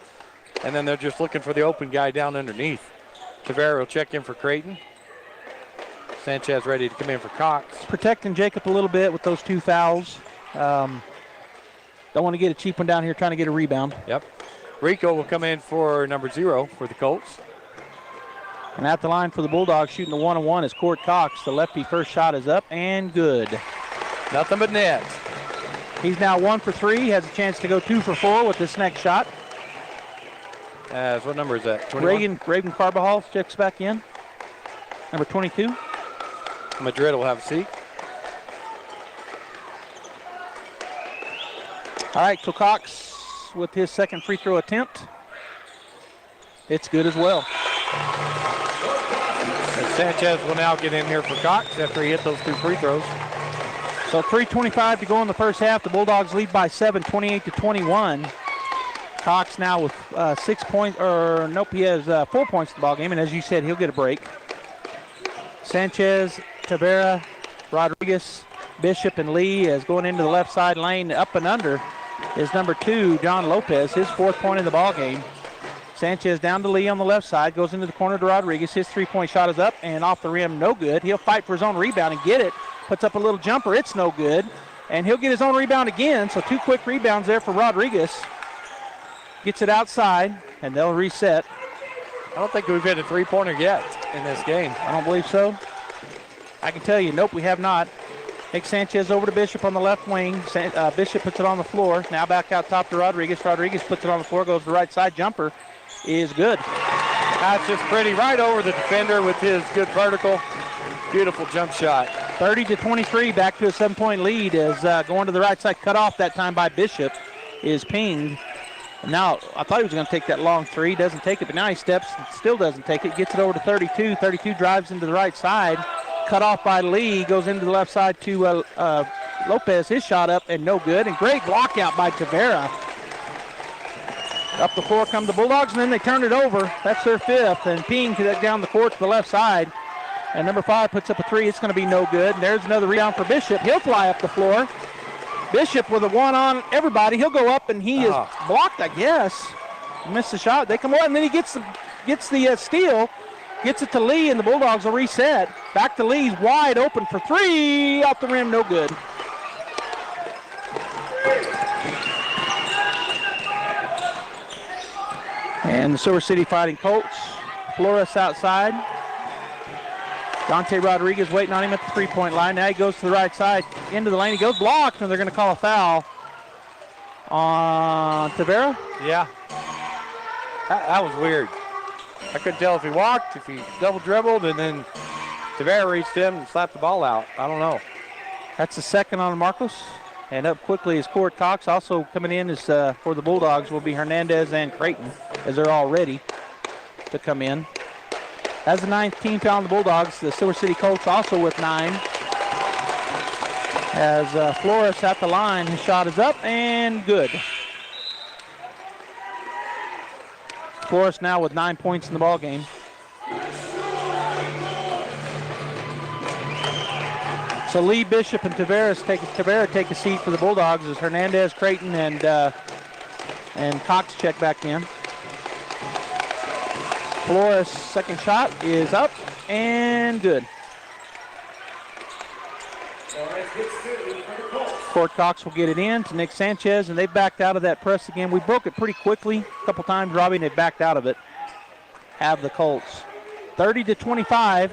And then they're just looking for the open guy down underneath. Tavera will check in for Creighton. Sanchez ready to come in for Cox. Protecting Jacob a little bit with those 2 fouls. Don't want to get a cheap one down here trying to get a rebound. Yep. Rico will come in for number 0 for the Colts. And at the line for the Bulldogs, shooting the 1-on-1 is Cord Cox. The lefty first shot is up and good. Nothing but net. He's now 1 for 3. Has a chance to go 2 for 4 with this next shot. What number is that? 21? Reagan Carbajal checks back in. Number 22. Madrid will have a seat. All right, so Cox with his second free throw attempt. It's good as well. And Sanchez will now get in here for Cox after he hit those 2 free throws. So 3:25 to go in the first half. The Bulldogs lead by 7, 28-21. Cox now with 6 points, he has 4 points in the ball game, and as you said, he'll get a break. Sanchez, Tavera, Rodriguez, Bishop, and Lee is going into the left side lane. Up and under is number 2, John Lopez, his 4th point in the ball game. Sanchez down to Lee on the left side, goes into the corner to Rodriguez. His 3-point shot is up and off the rim, no good. He'll fight for his own rebound and get it. Puts up a little jumper, it's no good. And he'll get his own rebound again, so 2 quick rebounds there for Rodriguez. Gets it outside, and they'll reset. I don't think we've hit a 3-pointer yet in this game. I don't believe so. I can tell you, nope, we have not. Takes Sanchez over to Bishop on the left wing. Bishop puts it on the floor. Now back out top to Rodriguez. Rodriguez puts it on the floor, goes to the right side. Jumper is good. That's just pretty. Right over the defender with his good vertical. Beautiful jump shot. 30-23, back to a 7-point lead as going to the right side. Cut off that time by Bishop is pinged. Now, I thought he was going to take that long 3. Doesn't take it, but now he steps and still doesn't take it. Gets it over to 32. 32 drives into the right side. Cut off by Lee. Goes into the left side to Lopez, his shot up and no good. And great block out by Tavera. Up the floor come the Bulldogs, and then they turn it over. That's their fifth. And Ping down the court to the left side. And number 5 puts up a 3. It's going to be no good. And there's another rebound for Bishop. He'll fly up the floor. Bishop with a one on everybody. He'll go up, and he is blocked, I guess. Missed the shot. They come on, and then he gets the steal. Gets it to Lee, and the Bulldogs will reset. Back to Lee's wide open for 3. Off the rim, no good. And the Silver City Fighting Colts. Flores outside. Dante Rodriguez waiting on him at the three-point line. Now he goes to the right side, into the lane. He goes blocked, and they're going to call a foul on Tavera. Yeah. That was weird. I couldn't tell if he walked, if he double dribbled, and then Tavera reached him and slapped the ball out. I don't know. That's the second on Marcos. And up quickly is Court Cox. Also coming in is for the Bulldogs will be Hernandez and Creighton, as they're all ready to come in. As the 9th team foul on the Bulldogs, the Silver City Colts also with 9. As Flores at the line, his shot is up and good. Flores now with 9 points in the ball game. So Lee, Bishop, and Tavera take a seat for the Bulldogs as Hernandez, Creighton, and Cox check back in. Flores' second shot is up and good. Court Cox will get it in to Nick Sanchez, and they've backed out of that press again. We broke it pretty quickly a couple times, Robbie, and they backed out of it. Have the Colts. 30-25.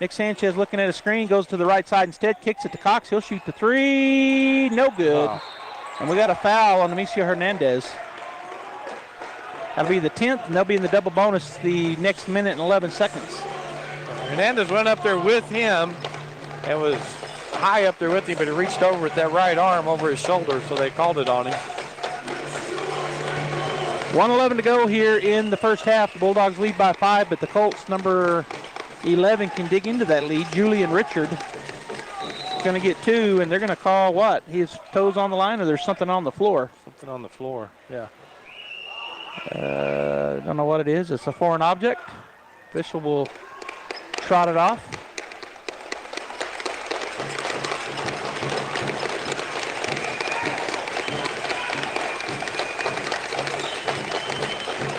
Nick Sanchez looking at a screen, goes to the right side instead, kicks it to Cox. He'll shoot the 3. No good. Wow. And we got a foul on Amicio Hernandez. That'll be the 10th, and they'll be in the double bonus the next minute and 11 seconds. Hernandez went up there with him and was high up there with him, but he reached over with that right arm over his shoulder, so they called it on him. 1:11 to go here in the first half. The Bulldogs lead by 5, but the Colts, number 11, can dig into that lead. Julian Richard is going to get 2, and they're going to call what? His toes on the line, or there's something on the floor? Something on the floor, yeah. Don't know what it is. It's a foreign object. Official will trot it off.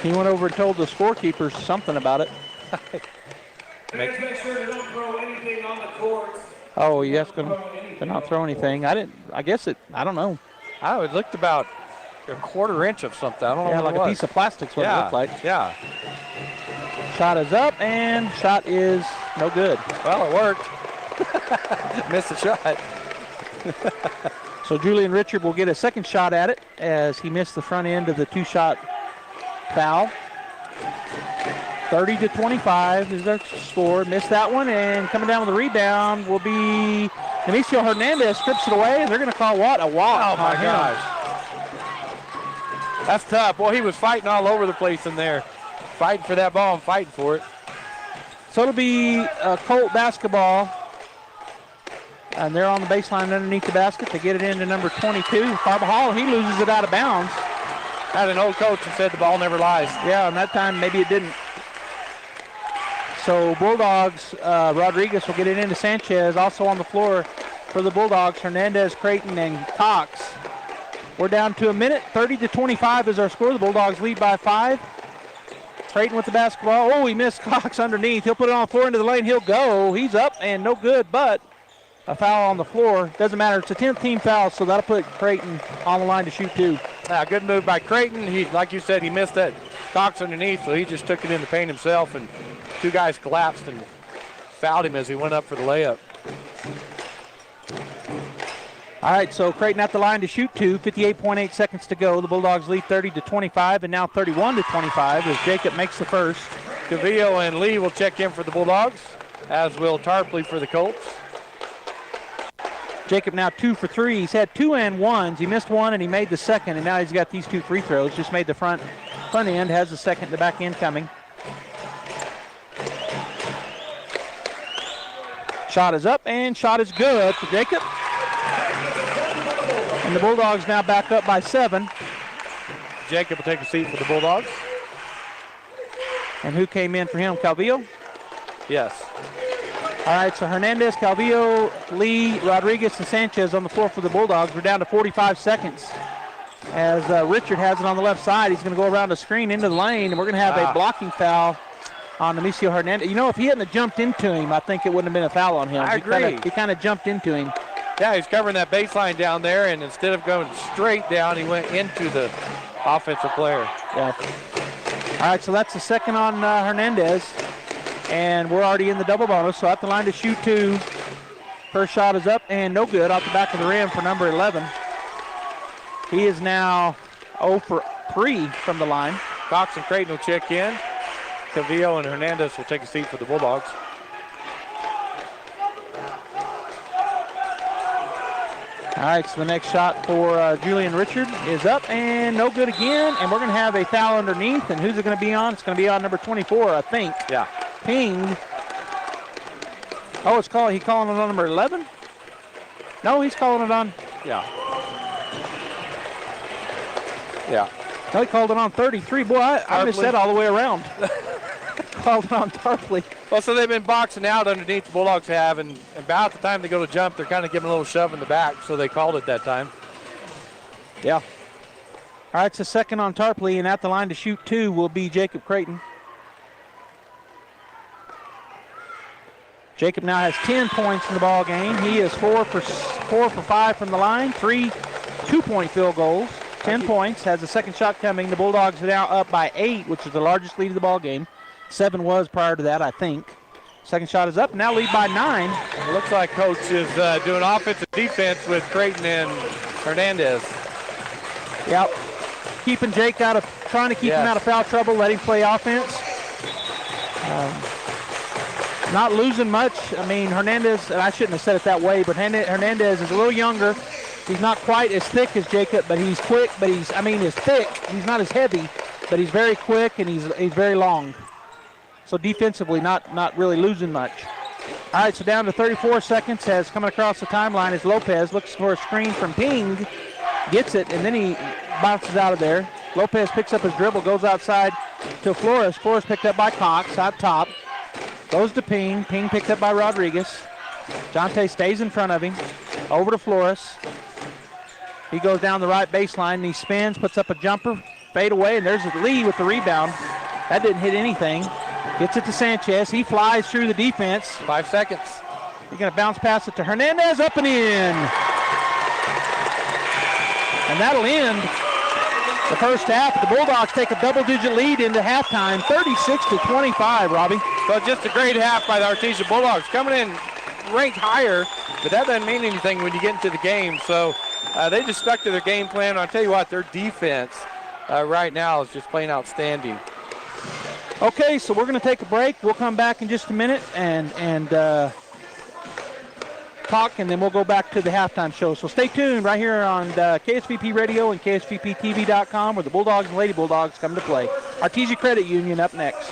He went over and told the scorekeepers something about it. Make sure to don't throw anything on the court. Oh, yes, to not throw anything. I don't know. It looked about a quarter inch of something. I don't know what like it was. A piece of plastic's what it looked like. Yeah. Shot is up, and shot is no good. Well, it worked. Missed the shot. So Julian Richard will get a second shot at it as he missed the front end of the 2-shot foul. 30-25 is their score. Missed that one, and coming down with the rebound will be Amicio Hernandez. Strips it away, and they're going to call what? A walk. Oh, my gosh. That's tough. Well, he was fighting all over the place in there. Fighting for that ball and fighting for it. So it'll be Colt basketball. And they're on the baseline underneath the basket. They get it into number 22, Carbajal. He loses it out of bounds. Had an old coach who said the ball never lies. Yeah, and that time maybe it didn't. So Bulldogs, Rodriguez will get it into Sanchez. Also on the floor for the Bulldogs, Hernandez, Creighton, and Cox. We're down to a minute. 30-25 is our score. The Bulldogs lead by 5. Creighton with the basketball. Oh, he missed Cox underneath. He'll put it on the floor into the lane. He'll go. He's up and no good, but a foul on the floor. Doesn't matter. It's a 10th team foul, so that'll put Creighton on the line to shoot 2. Good move by Creighton. He, like you said, he missed that Cox underneath, so he just took it in the paint himself, and 2 guys collapsed and fouled him as he went up for the layup. All right, so Creighton at the line to shoot 2, 58.8 seconds to go. The Bulldogs lead 30-25 and now 31-25 as Jacob makes the first. Cavillo and Lee will check in for the Bulldogs, as will Tarpley for the Colts. Jacob now 2 for 3. He's had 2 and 1s. He missed one and he made the second, and now he's got these 2 free throws. Just made the front end, has the second, the back end coming. Shot is up and shot is good for Jacob. And the Bulldogs now back up by 7. Jacob will take a seat for the Bulldogs. And who came in for him? Calvillo? Yes. All right, so Hernandez, Calvillo, Lee, Rodriguez, and Sanchez on the floor for the Bulldogs. We're down to 45 seconds. As Richard has it on the left side, he's going to go around the screen into the lane, and we're going to have a blocking foul on Nemesio Hernandez. You know, if he hadn't jumped into him, I think it wouldn't have been a foul on him. I agree. He kind of jumped into him. Yeah, he's covering that baseline down there, and instead of going straight down, he went into the offensive player. Yeah. All right, so that's the second on Hernandez. And we're already in the double bonus, so at the line to shoot 2. First shot is up and no good off the back of the rim for number 11. He is now 0 for 3 from the line. Cox and Creighton will check in. Cavillo and Hernandez will take a seat for the Bulldogs. All right, so the next shot for Julian Richard is up and no good again. And we're going to have a foul underneath. And who's it going to be on? It's going to be on number 24, I think. Yeah. Pinged. Oh, he calling it on number 11? No, he's calling it on. Yeah. Yeah. No, he called it on 33. Boy, I missed that all the way around. Called it on Tarpley. Well, so they've been boxing out underneath, the Bulldogs have, and about the time they go to jump, they're kind of giving a little shove in the back, so they called it that time. Yeah. All right, it's a second on Tarpley, and at the line to shoot 2 will be Jacob Creighton. Jacob now has 10 points in the ball game. He is 4 for 5 from the line, 3 2-point field goals, 10 points, has a second shot coming. The Bulldogs are now up by 8, which is the largest lead of the ball game. 7 was prior to that, I think. Second shot is up, now lead by 9. It looks like Coach is doing offensive defense with Creighton and Hernandez. Yep. Keeping Jake trying to keep him out of foul trouble, let him play offense. Not losing much. I mean, Hernandez, and I shouldn't have said it that way, but Hernandez is a little younger. He's not quite as thick as Jacob, but he's quick, but he's thick. He's not as heavy, but he's very quick and he's very long. So defensively, not really losing much. All right, so down to 34 seconds as coming across the timeline is Lopez, looks for a screen from Ping, gets it, and then he bounces out of there. Lopez picks up his dribble, goes outside to Flores. Flores picked up by Cox out top. Goes to Ping. Ping picked up by Rodriguez. Jonte stays in front of him. Over to Flores. He goes down the right baseline and he spins, puts up a jumper, fade away, and there's Lee with the rebound. That didn't hit anything. Gets it to Sanchez. He flies through the defense. 5 seconds. He's going to bounce past it to Hernandez, up and in. And that'll end the first half. The Bulldogs take a double-digit lead into halftime, 36-25, Robbie. So just a great half by the Artesia Bulldogs. Coming in ranked higher, but that doesn't mean anything when you get into the game. So they just stuck to their game plan. I'll tell you what, their defense right now is just playing outstanding. Okay, so we're going to take a break. We'll come back in just a minute and talk, and then we'll go back to the halftime show. So stay tuned right here on KSVP Radio and KSVPTV.com, where the Bulldogs and Lady Bulldogs come to play. Artesia Credit Union up next.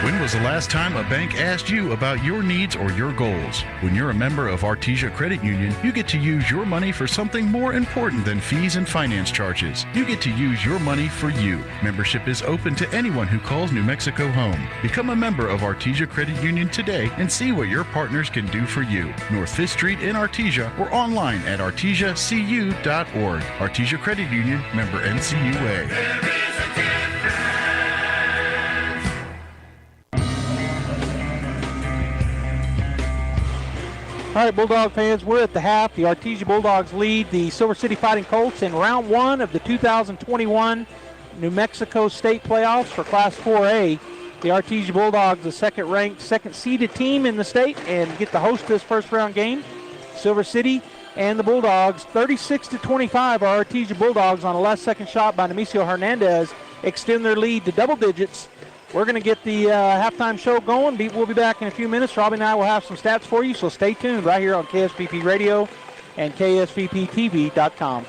When was the last time a bank asked you about your needs or your goals? When you're a member of Artesia Credit Union, you get to use your money for something more important than fees and finance charges. You get to use your money for you. Membership is open to anyone who calls New Mexico home. Become a member of Artesia Credit Union today and see what your partners can do for you. North 5th Street in Artesia or online at artesiacu.org. Artesia Credit Union, member NCUA. All right, Bulldog fans, we're at the half. The Artesia Bulldogs lead the Silver City Fighting Colts in round 1 of the 2021 New Mexico State Playoffs for Class 4A. The Artesia Bulldogs, the second-ranked, second-seeded team in the state, and get to host this first-round game. Silver City and the Bulldogs, 36-25, our Artesia Bulldogs on a last-second shot by Nemesio Hernandez extend their lead to double digits. We're going to get the halftime show going. We'll be back in a few minutes. Robbie and I will have some stats for you, so stay tuned right here on KSVP Radio and KSVPTV.com.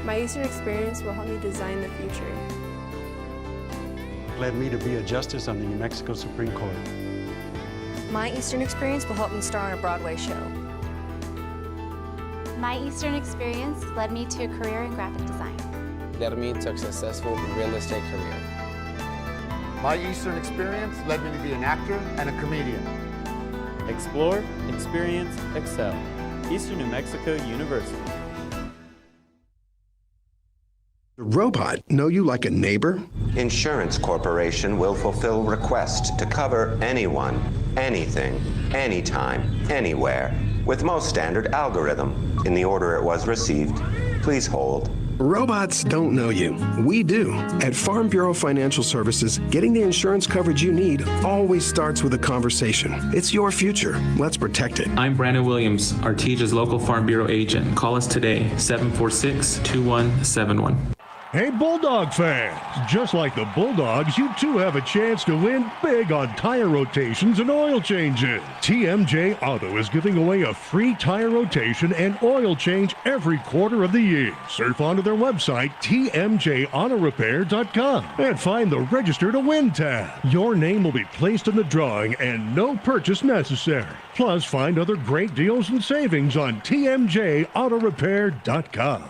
My Eastern experience will help me design the future. Led me to be a justice on the New Mexico Supreme Court. My Eastern experience will help me star on a Broadway show. My Eastern experience led me to a career in graphic design. Led me to a successful real estate career. My Eastern experience led me to be an actor and a comedian. Explore, experience, excel. Eastern New Mexico University. The robot know you like a neighbor? Insurance Corporation will fulfill requests to cover anyone, anything, anytime, anywhere, with most standard algorithm in the order it was received. Please hold. Robots don't know you. We do. At Farm Bureau Financial Services, getting the insurance coverage you need always starts with a conversation. It's your future. Let's protect it. I'm Brandon Williams, Artesia's local Farm Bureau agent. Call us today, 746-2171. Hey, Bulldog fans! Just like the Bulldogs, you too have a chance to win big on tire rotations and oil changes. TMJ Auto is giving away a free tire rotation and oil change every quarter of the year. Surf onto their website, tmjautorepair.com, and find the Register to Win tab. Your name will be placed in the drawing and no purchase necessary. Plus, find other great deals and savings on tmjautorepair.com.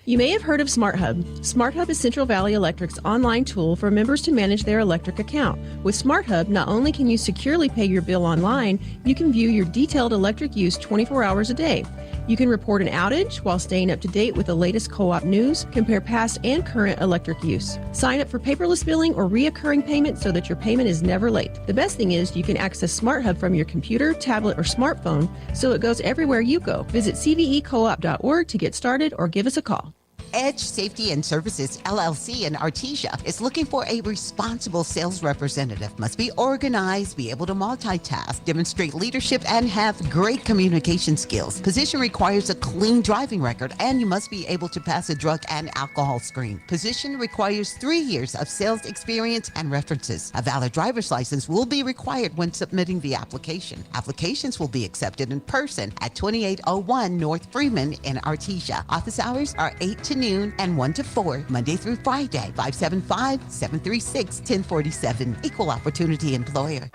You may have heard of SmartHub. SmartHub is Central Valley Electric's online tool for members to manage their electric account. With SmartHub, not only can you securely pay your bill online, you can view your detailed electric use 24 hours a day. You can report an outage while staying up to date with the latest co-op news, compare past and current electric use. Sign up for paperless billing or reoccurring payment so that your payment is never late. The best thing is you can access SmartHub from your computer, tablet, or smartphone, so it goes everywhere you go. Visit cvecoop.org to get started or give us a call. Edge Safety and Services, LLC in Artesia is looking for a responsible sales representative. Must be organized, be able to multitask, demonstrate leadership, and have great communication skills. Position requires a clean driving record, and you must be able to pass a drug and alcohol screen. Position requires 3 years of sales experience and references. A valid driver's license will be required when submitting the application. Applications will be accepted in person at 2801 North Freeman in Artesia. Office hours are 8 to noon and 1 to 4, Monday through Friday, 575-736-1047. Equal opportunity employer.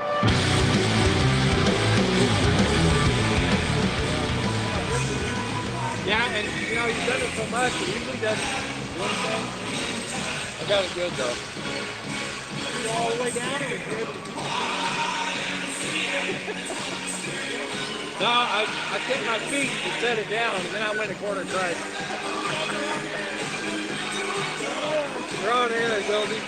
Yeah, and you know, you've done it so much, it usually doesn't do anything. I got it good though. Go all the way down here. No, I took my feet to set it down, and then I went a quarter track. Throw it in there, Goldie.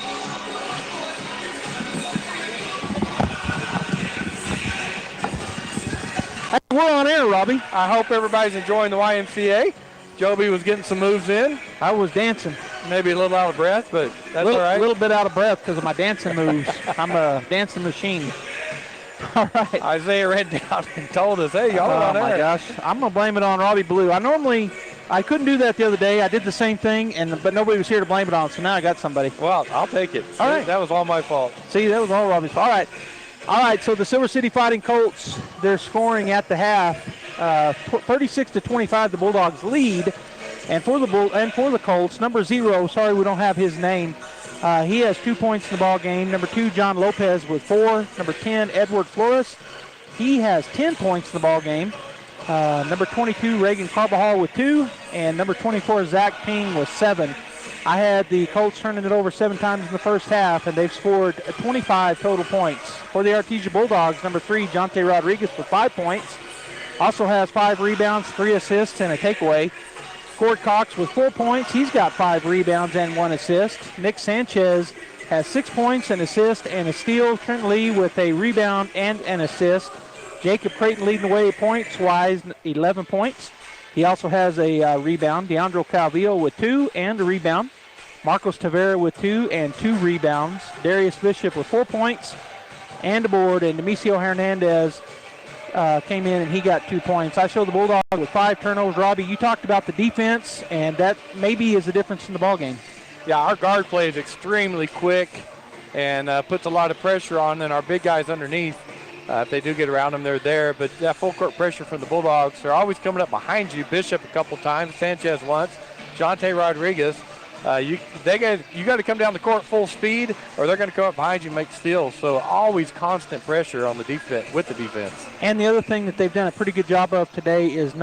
Hey, we're on air, Robbie. I hope everybody's enjoying the YMCA. Joby was getting some moves in. I was dancing. Maybe a little out of breath, but that's all right. A little bit out of breath because of my dancing moves. I'm a dancing machine. All right. Isaiah ran down and told us, hey, y'all are on air. Oh, my gosh. I'm going to blame it on Robbie Blue. I couldn't do that the other day. I did the same thing, but nobody was here to blame it on, so now I got somebody. Well, I'll take it. All right. That was all my fault. See, that was all Robbie's fault. All right, so the Silver City Fighting Colts, they're scoring at the half. 36-25, the Bulldogs lead. And for the Colts, number 0, sorry we don't have his name, he has 2 points in the ball game. Number 2, John Lopez with 4. Number 10, Edward Flores, he has 10 points in the ball game. Number 22, Reagan Carbajal with 2. And number 24, Zach Ping with 7. I had the Colts turning it over 7 times in the first half, and they've scored 25 total points. For the Artesia Bulldogs, number 3, Jonte Rodriguez with 5 points. Also has 5 rebounds, 3 assists, and a takeaway. Cord Cox with 4 points. He's got 5 rebounds and 1 assist. Nick Sanchez has 6 points, an assist, and a steal. Trent Lee with a rebound and an assist. Jacob Creighton leading the way points-wise, 11 points. He also has a rebound. Deandro Calvillo with 2 and a rebound. Marcos Tavera with 2 and 2 rebounds. Darius Bishop with 4 points and a board. And Demisio Hernandez came in and he got 2 points. I showed the Bulldogs with 5 turnovers. Robbie, you talked about the defense, and that maybe is the difference in the ballgame. Yeah, our guard play is extremely quick and puts a lot of pressure on, and our big guys underneath, if they do get around them, they're there. But that full court pressure from the Bulldogs, they're always coming up behind you. Bishop a couple times, Sanchez once, Jonte Rodriguez. You got to come down the court full speed, or they're going to come up behind you and make steals. So always constant pressure on the defense with the defense. And the other thing that they've done a pretty good job of today is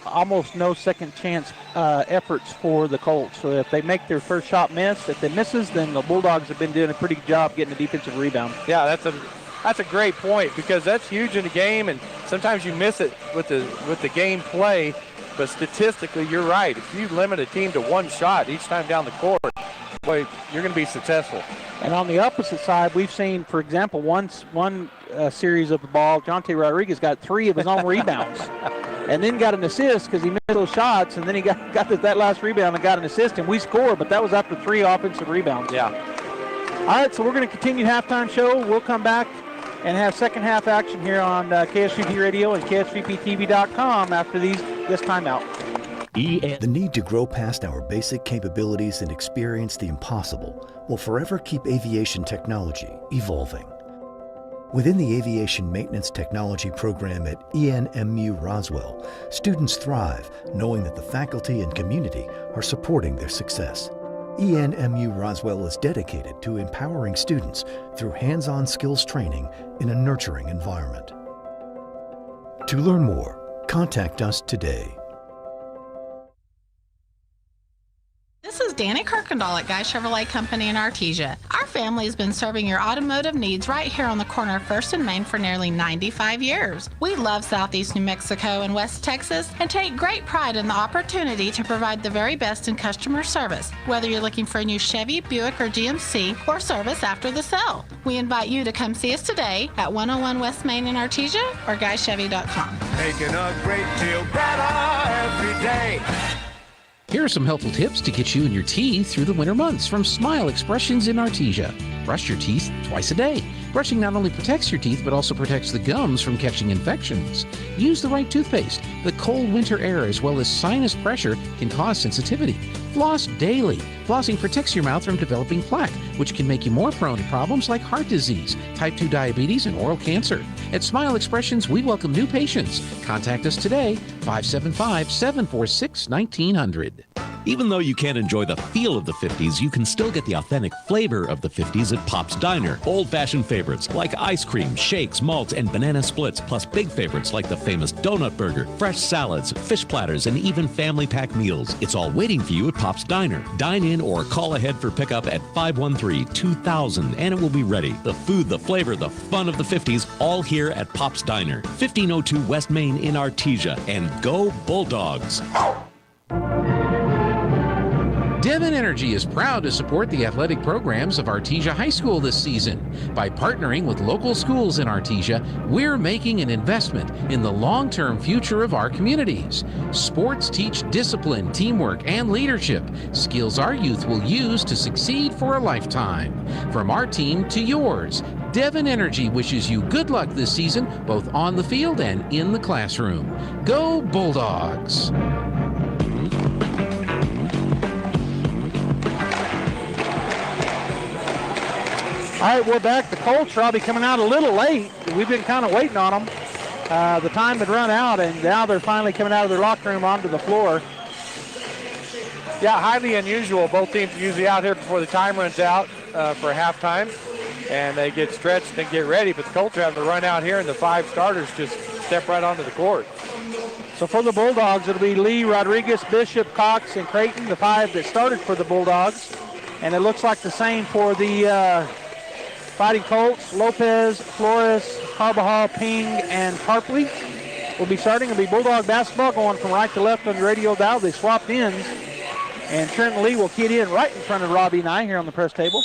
almost no second chance efforts for the Colts. So if they make their first shot miss, if it misses, then the Bulldogs have been doing a pretty good job getting a defensive rebound. Yeah, that's a great point, because that's huge in the game, and sometimes you miss it with the game play. But statistically, you're right. If you limit a team to one shot each time down the court, boy, you're going to be successful. And on the opposite side, we've seen, for example, one series of the ball, Jonte Rodriguez got 3 of his own rebounds, and then got an assist because he missed those shots, and then he got that last rebound and got an assist, and we scored, but that was after 3 offensive rebounds. Yeah. All right, so we're going to continue halftime show. We'll come back and have second half action here on KSVP Radio and KSVPTV.com after this timeout. The need to grow past our basic capabilities and experience the impossible will forever keep aviation technology evolving. Within the Aviation Maintenance Technology program at ENMU Roswell, students thrive knowing that the faculty and community are supporting their success. ENMU Roswell is dedicated to empowering students through hands-on skills training in a nurturing environment. To learn more, contact us today. This is Danny Kirkendall at Guy Chevrolet Company in Artesia. Our family has been serving your automotive needs right here on the corner of 1st and Main for nearly 95 years. We love Southeast New Mexico and West Texas and take great pride in the opportunity to provide the very best in customer service, whether you're looking for a new Chevy, Buick, or GMC, or service after the sale. We invite you to come see us today at 101 West Main in Artesia or GuyChevy.com. Making a great deal better every day. Here are some helpful tips to get you and your teeth through the winter months from Smile Expressions in Artesia. Brush your teeth twice a day. Brushing not only protects your teeth, but also protects the gums from catching infections. Use the right toothpaste. The cold winter air as well as sinus pressure can cause sensitivity. Floss daily. Flossing protects your mouth from developing plaque, which can make you more prone to problems like heart disease, type 2 diabetes, and oral cancer. At Smile Expressions, we welcome new patients. Contact us today, 575-746-1900. Even though you can't enjoy the feel of the 50s, you can still get the authentic flavor of the 50s at Pop's Diner. Old-fashioned favorites like ice cream, shakes, malts, and banana splits, plus big favorites like the famous donut burger, fresh salads, fish platters, and even family pack meals. It's all waiting for you at Pop's Diner. Dine in or call ahead for pickup at 513-2000, and it will be ready. The food, the flavor, the fun of the 50s, all here at Pop's Diner, 1502 West Main in Artesia. And go Bulldogs! Devon Energy is proud to support the athletic programs of Artesia High School this season. By partnering with local schools in Artesia, we're making an investment in the long-term future of our communities. Sports teach discipline, teamwork, and leadership, skills our youth will use to succeed for a lifetime. From our team to yours, Devon Energy wishes you good luck this season, both on the field and in the classroom. Go Bulldogs! All right, we're back. The Colts are probably coming out a little late. We've been kind of waiting on them. The time had run out, and now they're finally coming out of their locker room onto the floor. Yeah, highly unusual. Both teams are usually out here before the time runs out for halftime, and they get stretched and get ready. But the Colts are having to run out here, and the 5 starters just step right onto the court. So for the Bulldogs, it'll be Lee, Rodriguez, Bishop, Cox, and Creighton, the 5 that started for the Bulldogs. And it looks like the same for the Fighting Colts. Lopez, Flores, Carbajal, Ping, and Tarpley will be starting. It'll be Bulldog basketball going from right to left on the radio dial. They swapped ends. And Trenton Lee will kid in right in front of Robbie and I here on the press table.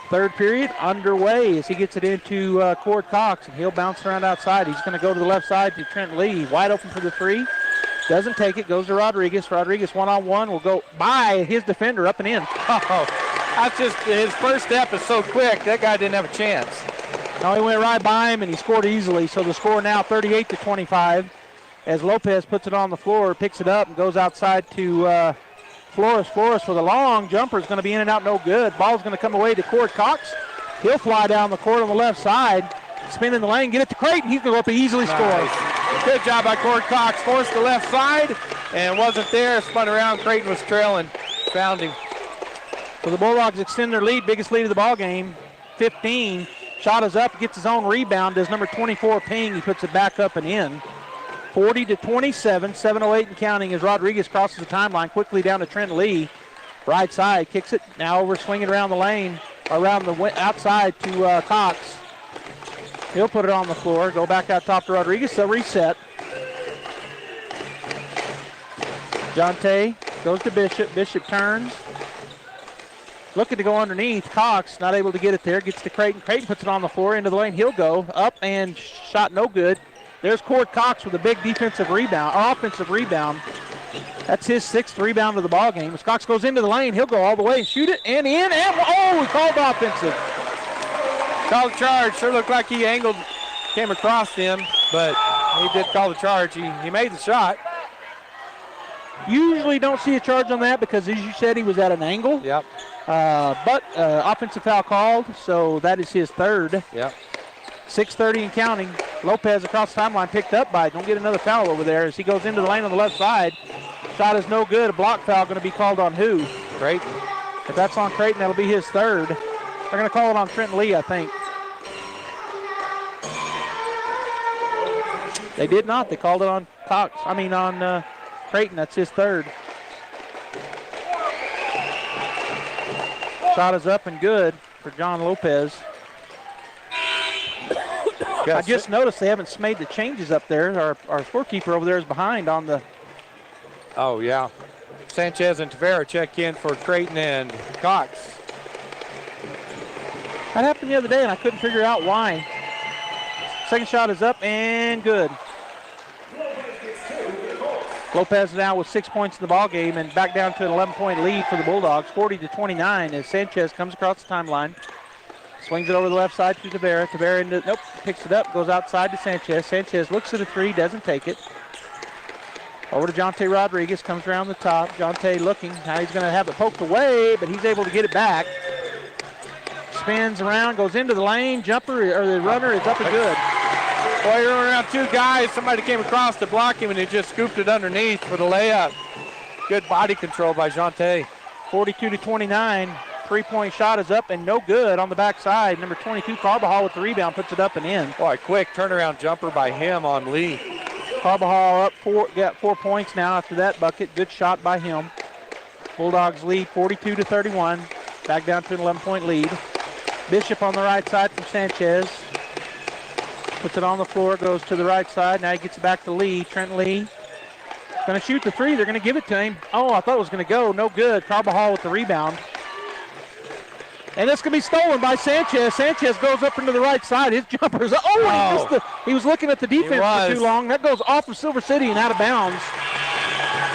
Third period underway as he gets it into Cord Cox, and he'll bounce around outside. He's going to go to the left side to Trenton Lee. Wide open for the 3. Doesn't take it. Goes to Rodriguez. Rodriguez one-on-one will go by his defender up and in. Oh, that's just his first step is so quick. That guy didn't have a chance. No, he went right by him, and he scored easily. So the score now 38-25 as Lopez puts it on the floor, picks it up, and goes outside to Flores. Flores with a long jumper is going to be in and out, no good. Ball's going to come away to Cord Cox. He'll fly down the court on the left side, spin in the lane, get it to Creighton. He's going to go up and easily score. Good job by Cord Cox. Forced the left side and wasn't there. Spun around. Creighton was trailing. found him. So the Bulldogs extend their lead, biggest lead of the ball game, 15. Shot is up, gets his own rebound, does number 24 Ping. He puts it back up and in. 40-27, 7:08 and counting as Rodriguez crosses the timeline quickly down to Trent Lee. Right side, kicks it, now over swinging around the lane, around the outside to Cox. He'll put it on the floor, go back out top to Rodriguez, so reset. Jonte goes to Bishop, Bishop turns. Looking to go underneath, Cox not able to get it there, gets to Creighton. Creighton puts it on the floor, into the lane, he'll go, up and shot no good. There's Cord Cox with a big defensive rebound, or offensive rebound. That's his 6th rebound of the ball game. As Cox goes into the lane, he'll go all the way and shoot it, and in, and he called offensive. Called the charge, sure looked like he angled, came across him, but he did call the charge. He made the shot. Usually don't see a charge on that because, as you said, he was at an angle. Yep. But offensive foul called, so that is his 3rd. Yep. 6:30 and counting. Lopez across the timeline picked up by it. Don't get another foul over there as he goes into the lane on the left side. Shot is no good. A block foul going to be called on who? Creighton. If that's on Creighton, that'll be his 3rd. They're going to call it on Trent Lee, I think. They did not. They called it on on Creighton. That's his 3rd. Shot is up and good for John Lopez. I just noticed they haven't made the changes up there. Our scorekeeper over there is behind on the. Oh, yeah. Sanchez and Tavera check in for Creighton and Cox. That happened the other day, and I couldn't figure out why. Second shot is up and good. Lopez now with 6 points in the ball game and back down to an 11-point lead for the Bulldogs, 40-29 as Sanchez comes across the timeline. Swings it over the left side to Tavera. Tavera picks it up, goes outside to Sanchez. Sanchez looks at a 3, doesn't take it. Over to Jonte Rodriguez, comes around the top. Jonte looking, now he's going to have it poked away, but he's able to get it back. Spins around, goes into the lane. Jumper, or the runner is up and good. Boy, you're around 2 guys. Somebody came across to block him, and he just scooped it underneath for the layup. Good body control by Jonte. 42-29. 3-point shot is up and no good on the backside. Number 22, Carbajal with the rebound, puts it up and in. Boy, quick turnaround jumper by him on Lee. Carbajal up got 4 points now after that bucket. Good shot by him. Bulldogs lead 42-31. Back down to an 11-point lead. Bishop on the right side from Sanchez. Puts it on the floor, goes to the right side. Now he gets it back to Lee. Trent Lee going to shoot the 3. They're going to give it to him. Oh, I thought it was going to go. No good. Carbajal with the rebound. And it's going to be stolen by Sanchez. Sanchez goes up into the right side. His jumper is, he was looking at the defense for too long. That goes off of Silver City and out of bounds.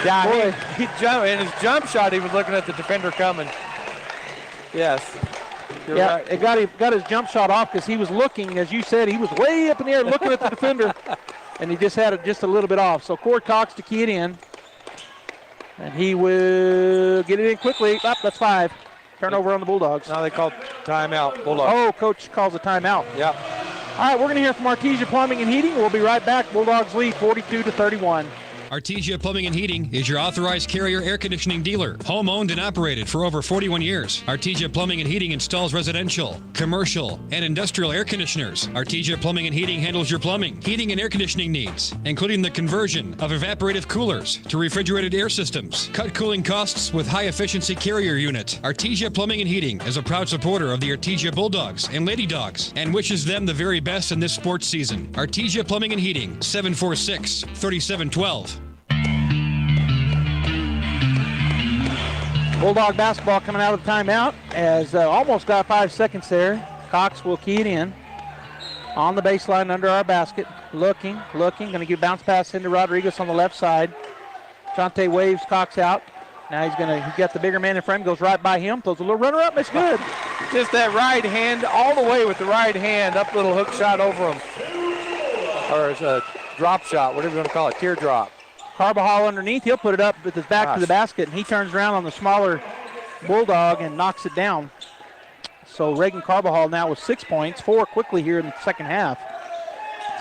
Yeah, he jumped. In his jump shot, he was looking at the defender coming. Yes. You're right. It got his jump shot off because he was looking, as you said, he was way up in the air looking at the defender, and he just had it just a little bit off. So Cord Cox to key it in, and he will get it in quickly. That's 5. Turnover on the Bulldogs. Now they call timeout, Bulldogs. Oh, coach calls a timeout. Yep. All right, we're going to hear from Artesia Plumbing and Heating. We'll be right back. Bulldogs lead 42-31. Artesia Plumbing and Heating is your authorized Carrier air conditioning dealer, home owned and operated for over 41 years. Artesia Plumbing and Heating installs residential, commercial, and industrial air conditioners. Artesia Plumbing and Heating handles your plumbing, heating, and air conditioning needs, including the conversion of evaporative coolers to refrigerated air systems. Cut cooling costs with high-efficiency Carrier unit. Artesia Plumbing and Heating is a proud supporter of the Artesia Bulldogs and Lady Dogs and wishes them the very best in this sports season. Artesia Plumbing and Heating, 746-3712. Bulldog basketball coming out of the timeout as almost got 5 seconds there. Cox will key it in on the baseline under our basket. Looking, going to give bounce pass into Rodriguez on the left side. Jonte waves Cox out. Now he's got the bigger man in front, goes right by him, throws a little runner up, it's good. Just that right hand, all the way with the right hand, up little hook shot over him. Or it's a drop shot, whatever you want to call it, teardrop. Carbajal underneath, he'll put it up with his back to the basket, and he turns around on the smaller Bulldog and knocks it down. So Reagan Carbajal now with 6 points, 4 quickly here in the second half.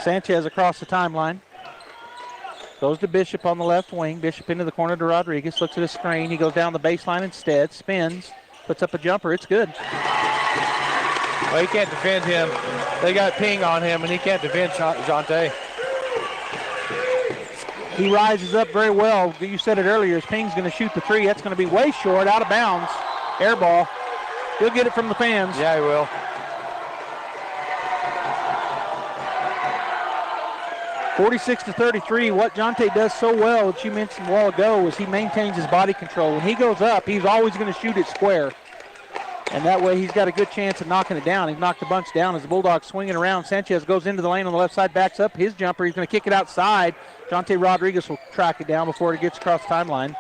Sanchez across the timeline. Goes to Bishop on the left wing. Bishop into the corner to Rodriguez. Looks at a screen. He goes down the baseline instead. Spins. Puts up a jumper. It's good. Well, he can't defend him. They got ping on him, and he can't defend Jonte. He rises up very well. You said it earlier. As Ping's going to shoot the three. That's going to be way short, out of bounds. Air ball. He'll get it from the fans. Yeah, he will. 46-33. What Jonte does so well, which you mentioned a while ago, is he maintains his body control. When he goes up, he's always going to shoot it square. And that way he's got a good chance of knocking it down. He's knocked a bunch down as the Bulldogs swinging around. Sanchez goes into the lane on the left side, backs up his jumper. He's going to kick it outside. Jonte Rodriguez will track it down before it gets across the timeline.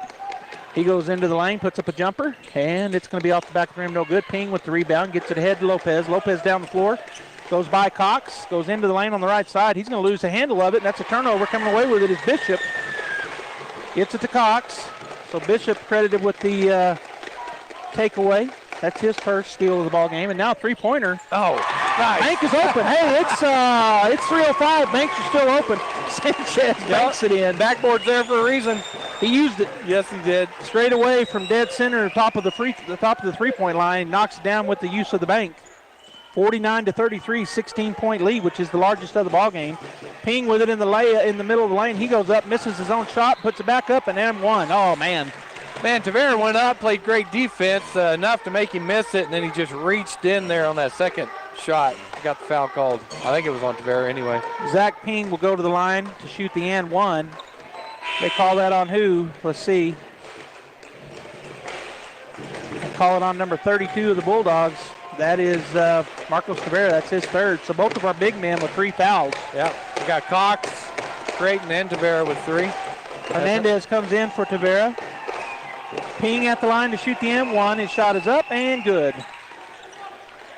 He goes into the lane, puts up a jumper, and it's going to be off the back of the rim. No good. Ping with the rebound, gets it ahead to Lopez. Lopez down the floor, goes by Cox, goes into the lane on the right side. He's going to lose the handle of it, and that's a turnover. Coming away with it is Bishop. Gets it to Cox. So Bishop credited with the takeaway. That's his first steal of the ball game, and now a three-pointer. Oh, nice. Bank is open. Hey, it's 3:05. Banks are still open. Sanchez banks it in. Backboard's there for a reason. He used it. Yes, he did. Straight away from dead center, top of the three-point line, knocks it down with the use of the bank. 49-33, 16-point lead, which is the largest of the ball game. Ping with it in the middle of the lane. He goes up, misses his own shot, puts it back up, and M1. Oh man. Man, Tavera went up, played great defense, enough to make him miss it, and then he just reached in there on that second shot. Got the foul called. I think it was on Tavera anyway. Zach Ping will go to the line to shoot the and one. They call that on who? Let's see. They call it on number 32 of the Bulldogs. That is Marcos Tavera. That's his third. So both of our big men with 3 fouls. Yeah, we got Cox, Creighton, and Tavera with 3. Hernandez comes in for Tavera. Ping at the line to shoot the M1. His shot is up and good.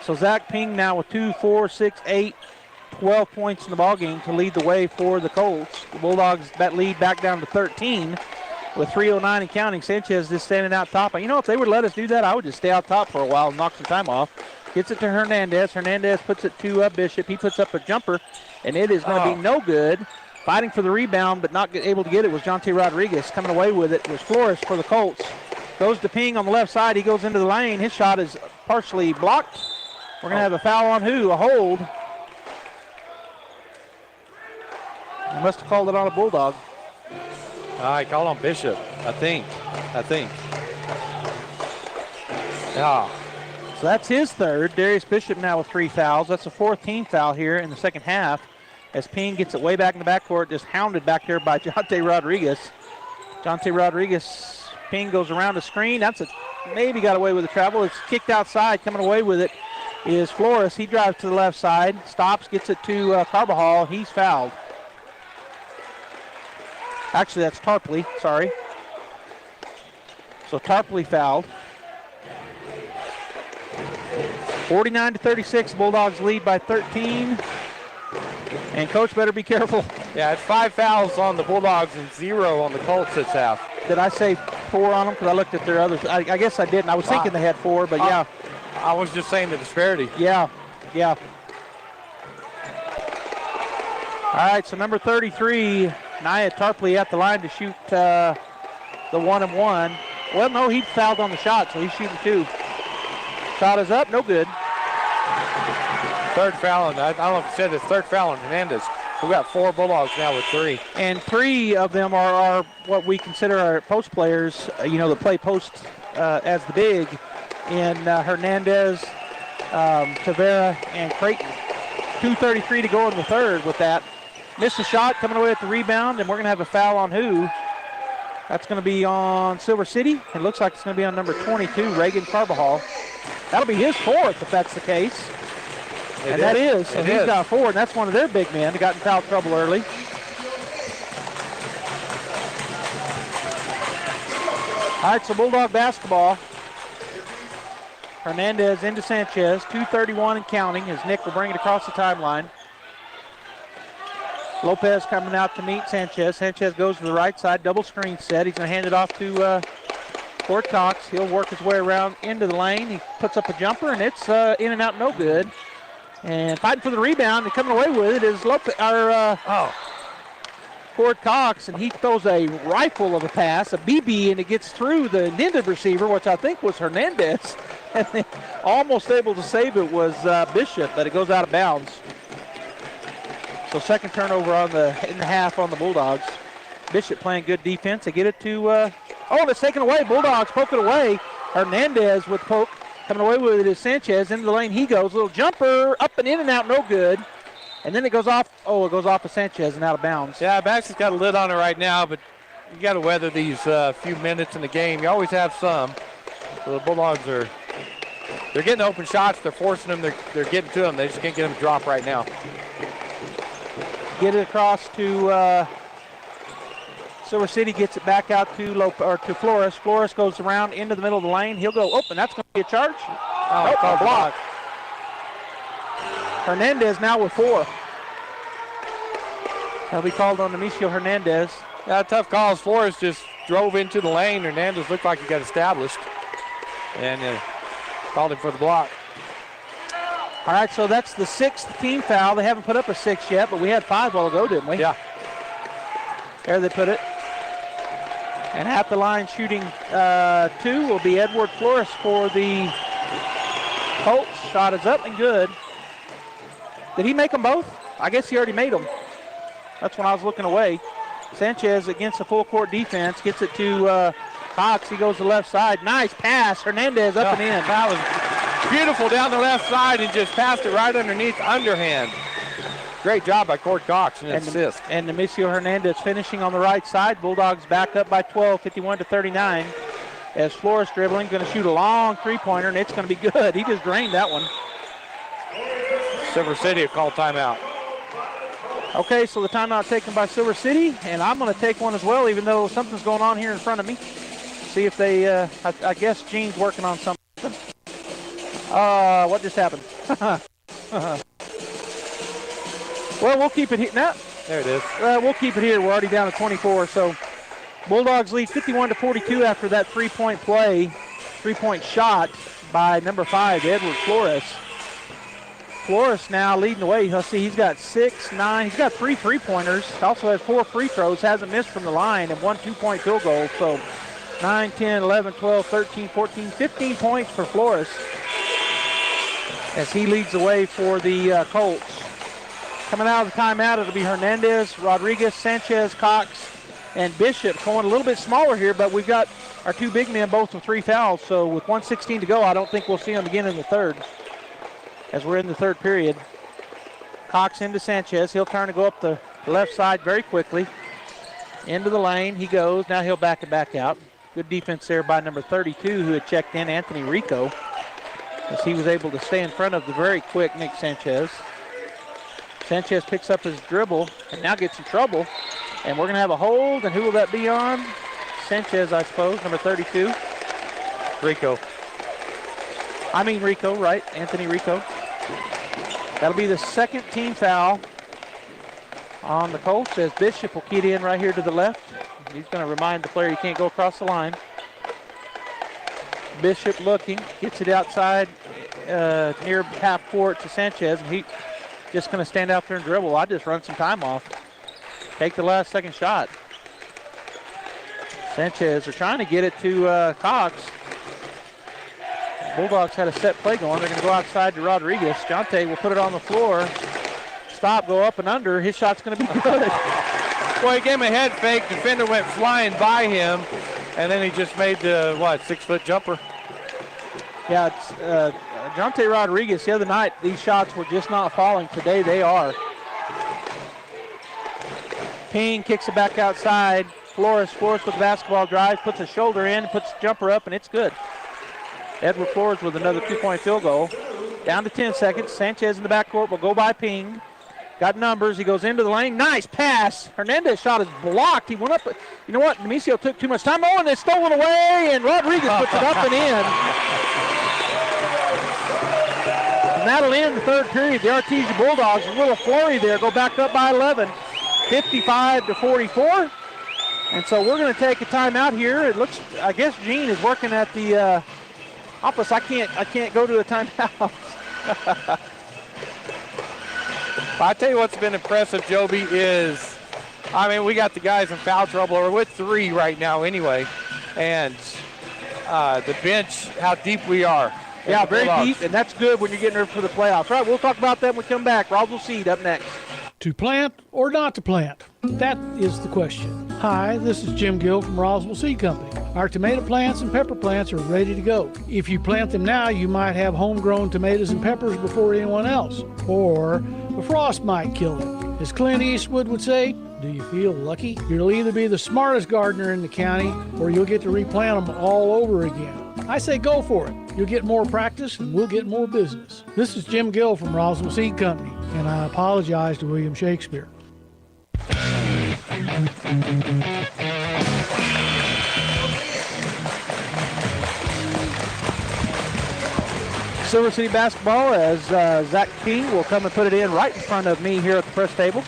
So Zach Ping now with 2, 4, 6, 8, 12 points in the ballgame to lead the way for the Colts. The Bulldogs that lead back down to 13 with 3:09 and counting. Sanchez just standing out top. You know, if they would let us do that, I would just stay out top for a while and knock some time off. Gets it to Hernandez. Hernandez puts it to Bishop. He puts up a jumper, and it is going to be no good. Fighting for the rebound, but not able to get it was Jonte Rodriguez. Coming away with it was Flores for the Colts. Goes to Ping on the left side. He goes into the lane. His shot is partially blocked. We're going to have a foul on who? A hold. He must have called it on a Bulldog. I called on Bishop, I think. Yeah. So that's his third. Darius Bishop now with 3 fouls. That's a 4th team foul here in the second half. As Ping gets it way back in the backcourt, just hounded back there by Jonte Rodriguez. Jonte Rodriguez, Ping goes around the screen. That's maybe got away with the travel. It's kicked outside. Coming away with it is Flores. He drives to the left side, stops, gets it to Carbajal. He's fouled. Actually, that's Tarpley. Sorry. So Tarpley fouled. 49-36. Bulldogs lead by 13. And Coach better be careful. Yeah, it's 5 fouls on the Bulldogs and 0 on the Colts this half. Did I say 4 on them? Because I looked at their others. I guess I didn't. I was thinking they had 4, but yeah. I was just saying the disparity. Yeah. All right, so number 33, Nia Tarpley at the line to shoot the 1-and-1. Well, no, he fouled on the shot, so he's shooting 2. Shot is up, no good. Third foul, and I don't know if you said this, third foul on Hernandez. We've got 4 Bulldogs now with 3. And 3 of them are what we consider our post players, that play post as the big in Hernandez, Tavera, and Creighton. 2:33 to go in the third with that. Missed a shot, coming away with the rebound, and we're going to have a foul on who? That's going to be on Silver City. It looks like it's going to be on number 22, Reagan Carbajal. That'll be his 4th if that's the case. That is. So he's got 4, and that's one of their big men that got in foul trouble early. All right, so Bulldog basketball. Hernandez into Sanchez, 2:31 and counting as Nick will bring it across the timeline. Lopez coming out to meet Sanchez. Sanchez goes to the right side, double screen set. He's going to hand it off to Fort Cox. He'll work his way around into the lane. He puts up a jumper, and it's in and out, no good. And fighting for the rebound and coming away with it is Lopez. Cord Cox, and he throws a rifle of a pass, a BB, and it gets through the intended receiver, which I think was Hernandez. And then almost able to save it was Bishop, but it goes out of bounds. So second turnover in the half on the Bulldogs. Bishop playing good defense. They get it to, and it's taken away. Bulldogs poke it away. Hernandez with poke. Coming away with it is Sanchez. Into the lane he goes. Little jumper, up and in and out, no good. And then it goes off. It goes off of Sanchez and out of bounds. Yeah, Baxter's got a lid on it right now, but you got to weather these few minutes in the game. You always have some. So the Bulldogs they're getting open shots. They're forcing them. They're getting to them. They just can't get them to drop right now. Get it across to Silver City, gets it back out to Flores. Flores goes around into the middle of the lane. He'll go, and that's going to be a charge. A block. Hernandez now with 4. That'll be called on Nemesio Hernandez. Yeah, tough calls. Flores just drove into the lane. Hernandez looked like he got established. And called him for the block. All right, so that's the 6th team foul. They haven't put up a 6 yet, but we had 5 while ago, didn't we? Yeah. There they put it. And at the line shooting 2 will be Edward Flores for the Colts. Shot is up and good. Did he make them both? I guess he already made them. That's when I was looking away. Sanchez against the full court defense. Gets it to Cox. He goes to the left side. Nice pass. Hernandez up and in. That was beautiful down the left side and just passed it right underneath underhand. Great job by Cord Cox and assist. And Nemesio Hernandez finishing on the right side. Bulldogs back up by 12, 51-39. As Flores dribbling, going to shoot a long three-pointer, and it's going to be good. He just drained that one. Silver City will call timeout. Okay, so the timeout taken by Silver City, and I'm going to take one as well, even though something's going on here in front of me. See if they, I guess Gene's working on something. What just happened? Well, we'll keep it here. No. There it is. We'll keep it here. We're already down to 24, so Bulldogs lead 51-42 after that three-point shot by number 5, Edward Flores. Flores now leading the way. Let's see, he's got 6, 9. He's got 3 three-pointers. Also has 4 free throws. Hasn't missed from the line and 1 2-point field goal. So 9, 10, 11, 12, 13, 14, 15 points for Flores as he leads the way for the Colts. Coming out of the timeout, it'll be Hernandez, Rodriguez, Sanchez, Cox, and Bishop. Going a little bit smaller here, but we've got our 2 big men both with 3 fouls. So with 1:16 to go, I don't think we'll see them again in the third as we're in the third period. Cox into Sanchez. He'll turn to go up the left side very quickly. Into the lane he goes. Now he'll back it back out. Good defense there by number 32 who had checked in, Anthony Rico, as he was able to stay in front of the very quick Nick Sanchez. Sanchez picks up his dribble and now gets in trouble. And we're going to have a hold, and who will that be on? Sanchez, I suppose, number 32. Rico, right? Anthony Rico. That'll be the second team foul on the Colts as Bishop will key it in right here to the left. He's going to remind the player he can't go across the line. Bishop looking, gets it outside near half court to Sanchez, and he just going to stand out there and dribble. I just run some time off. Take the last second shot. Sanchez are trying to get it to Cox. Bulldogs had a set play going. They're going to go outside to Rodriguez. Jonte will put it on the floor. Stop, go up and under. His shot's going to be good. Well, he gave him a head fake. Defender went flying by him, and then he just made the, 6-foot jumper. Yeah, it's Jonte Rodriguez. The other night, these shots were just not falling. Today, they are. Ping kicks it back outside. Flores with the basketball drive, puts a shoulder in, puts the jumper up, and it's good. Edward Flores with another 2-point field goal. Down to 10 seconds. Sanchez in the backcourt will go by Ping. Got numbers. He goes into the lane. Nice pass. Hernandez shot is blocked. He went up. You know what? Nemesio took too much time. And it's stolen away, and Rodriguez puts it up and in. And that'll end the third period. The Artesia Bulldogs, a little flurry there, go back up by 11, 55-44. And so we're going to take a timeout here. It looks, I guess Gene is working at the office. I can't go to a timeout. I tell you what's been impressive, Joby, is I mean, we got the guys in foul trouble. We're with 3 right now anyway. And the bench, how deep we are. Yeah, very deep, and that's good when you're getting ready for the playoffs. All right, we'll talk about that when we come back. Roswell Seed up next. To plant or not to plant? That is the question. Hi, this is Jim Gill from Roswell Seed Company. Our tomato plants and pepper plants are ready to go. If you plant them now, you might have homegrown tomatoes and peppers before anyone else, or a frost might kill them. As Clint Eastwood would say, do you feel lucky? You'll either be the smartest gardener in the county, or you'll get to replant them all over again. I say go for it. You'll get more practice and we'll get more business. This is Jim Gill from Roswell Seed Company, and I apologize to William Shakespeare. Silver City basketball as Zach King will come and put it in right in front of me here at the press table.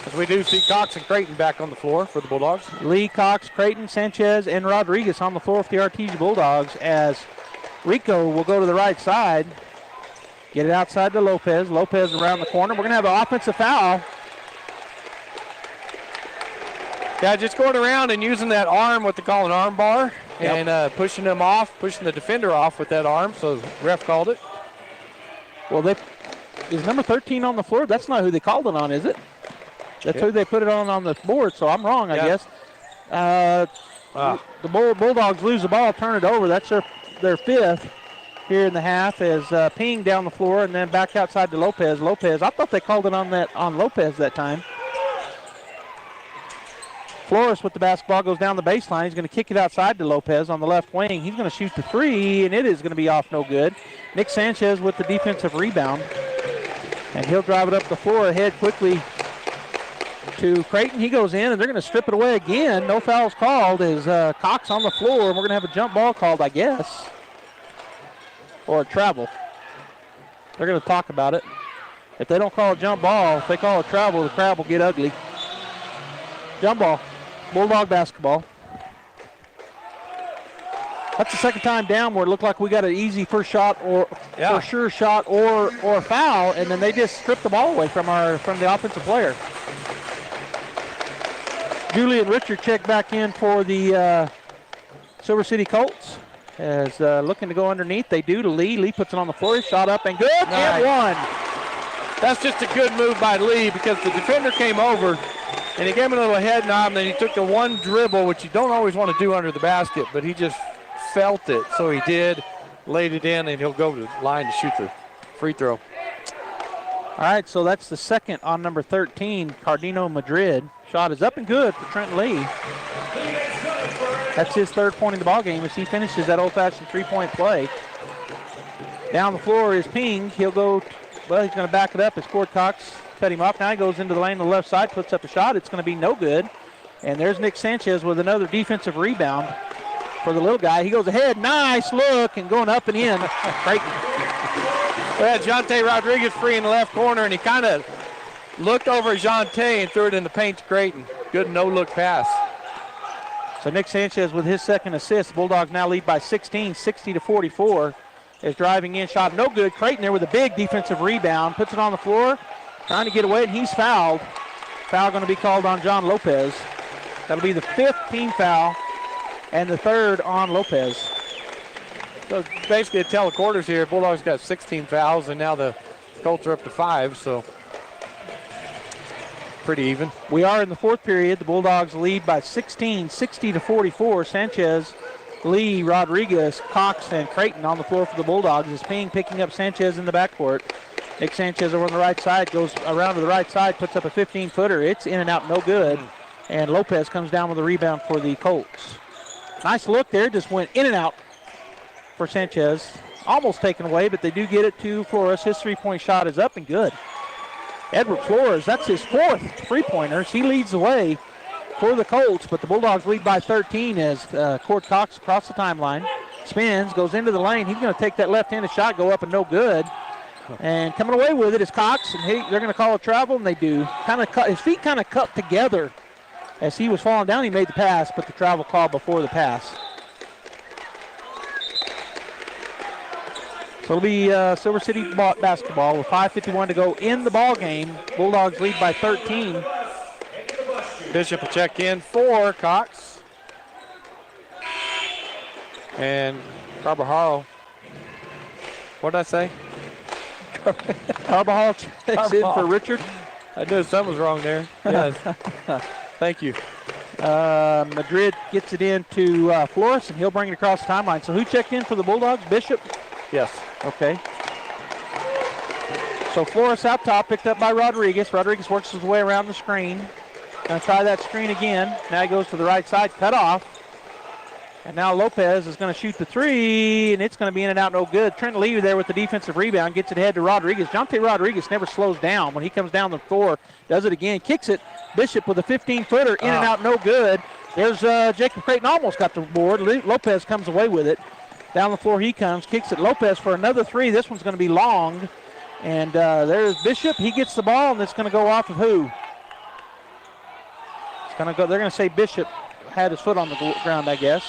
As we do see Cox and Creighton back on the floor for the Bulldogs. Lee, Cox, Creighton, Sanchez, and Rodriguez on the floor for the Artesia Bulldogs as Rico will go to the right side. Get it outside to Lopez. Lopez around the corner. We're going to have an offensive foul. Yeah, just going around and using that arm, what they call an arm bar, and pushing them off, pushing the defender off with that arm, so the ref called it. Well, is number 13 on the floor? That's not who they called it on, is it? That's who they put it on the board, so I'm wrong, I guess. The Bulldogs lose the ball, turn it over. That's their 5th here in the half as Ping down the floor and then back outside to Lopez. Lopez, I thought they called it on Lopez that time. Flores with the basketball goes down the baseline. He's going to kick it outside to Lopez on the left wing. He's going to shoot the 3, and it is going to be off no good. Nick Sanchez with the defensive rebound. And he'll drive it up the floor ahead quickly to Creighton. He goes in, and they're going to strip it away again. No fouls called as Cox on the floor, and we're going to have a jump ball called, I guess, or a travel. They're going to talk about it. If they don't call a jump ball, if they call a travel, the crowd will get ugly. Jump ball. Bulldog basketball. That's the second time down where it looked like we got an easy first shot or for sure shot or foul, and then they just stripped the ball away from the offensive player. Julian Richard checked back in for the Silver City Colts as looking to go underneath. They do to Lee. Lee puts it on the floor. He shot up and good. And one. That's just a good move by Lee because the defender came over and he gave him a little head nod, and then he took the one dribble, which you don't always want to do under the basket, but he just felt it. So he did, laid it in, and he'll go to the line to shoot the free throw. All right, so that's the second on number 13, Cardino Madrid. Shot is up and good for Trent Lee. That's his 3rd point in the ballgame as he finishes that old-fashioned 3-point play. Down the floor is Ping. He'll go, well, he's going to back it up as Cord Cox cut him off. Now he goes into the lane on the left side, puts up a shot. It's going to be no good. And there's Nick Sanchez with another defensive rebound for the little guy. He goes ahead, nice look, and going up and in. Creighton. Well, Jonte Rodriguez free in the left corner, and he kind of looked over at Jonte and threw it in the paint to Creighton. Good no-look pass. So Nick Sanchez with his 2nd assist. The Bulldogs now lead by 16, 60-44. Is driving in, shot no good. Creighton there with a big defensive rebound. Puts it on the floor, trying to get away, and he's fouled. Foul going to be called on John Lopez. That'll be the 5th team foul and the 3rd on Lopez. So basically a telequarters here. Bulldogs got 16 fouls, and now the Colts are up to 5, so pretty even. We are in the 4th period. The Bulldogs lead by 16, 60-44. Sanchez, Lee, Rodriguez, Cox, and Creighton on the floor for the Bulldogs. Is Ping picking up Sanchez in the backcourt. Nick Sanchez over on the right side, goes around to the right side, puts up a 15-footer. It's in and out, no good. And Lopez comes down with a rebound for the Colts. Nice look there, just went in and out for Sanchez. Almost taken away, but they do get it to Flores. His 3-point shot is up and good. Edward Flores, that's his 4th three-pointers. He leads the way for the Colts, but the Bulldogs lead by 13 as Cord Cox across the timeline. Spins, goes into the lane. He's going to take that left-handed shot, go up and no good. And coming away with it is Cox, and they're going to call a travel, and they do. His feet kind of cupped together as he was falling down. He made the pass, but the travel call before the pass. So it'll be Silver City basketball with 5:51 to go in the ball game. Bulldogs lead by 13. Bishop will check in for Cox. And Carbajal. What did I say? Carbajal checks in for Richard. I knew something was wrong there. Yes. Thank you. Madrid gets it into Flores, and he'll bring it across the timeline. So who checked in for the Bulldogs? Bishop? Yes. Okay. So Flores out top, picked up by Rodriguez. Rodriguez works his way around the screen. Going to try that screen again. Now he goes to the right side, cut off. And now Lopez is going to shoot the three, and it's going to be in and out, no good. Trent Lee there with the defensive rebound, gets it ahead to Rodriguez. Jonte Rodriguez never slows down. When he comes down the floor, does it again, kicks it. Bishop with a 15-footer, in and out, no good. There's Jacob Creighton almost got the board. Lopez comes away with it. Down the floor he comes, kicks it. Lopez for another three. This one's going to be long. And there's Bishop. He gets the ball, and it's going to go off of who? It's going to go. They're going to say Bishop had his foot on the ground, I guess,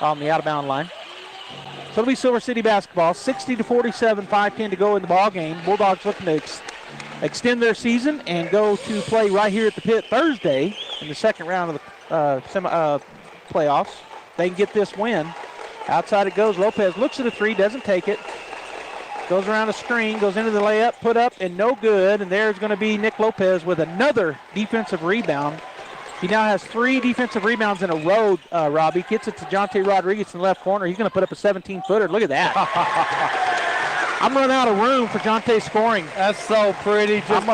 on the out-of-bound line. So it'll be Silver City basketball. 60-47, 5:10 to go in the ball game. Bulldogs looking to extend their season and go to play right here at the pit Thursday in the second round of the playoffs. They can get this win. Outside it goes. Lopez looks at a three, doesn't take it. Goes around the screen, goes into the layup, put up, and no good. And there's going to be Nick Lopez with another defensive rebound. He now has 3 defensive rebounds in a row, Robbie. Gets it to Jonte Rodriguez in the left corner. He's going to put up a 17-footer. Look at that. I'm running out of room for Jonte scoring. That's so pretty. Just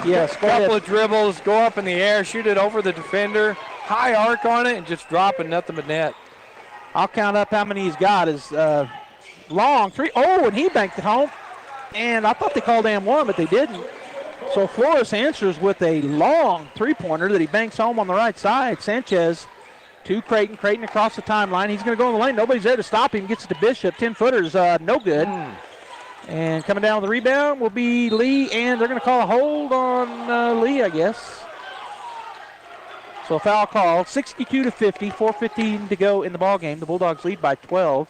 yes, a couple of dribbles, go up in the air, shoot it over the defender, high arc on it, and just drop it, nothing but net. I'll count up how many he's got. Is long three. Oh, and he banked it home. And I thought they called M1, but they didn't. So Flores answers with a long three-pointer that he banks home on the right side. Sanchez to Creighton. Creighton across the timeline. He's going to go in the lane. Nobody's there to stop him. Gets it to Bishop. 10-footers, no good. And coming down with the rebound will be Lee, and they're going to call a hold on Lee, I guess. So a foul call. 62-50, 4:15 to go in the ball game. The Bulldogs lead by 12.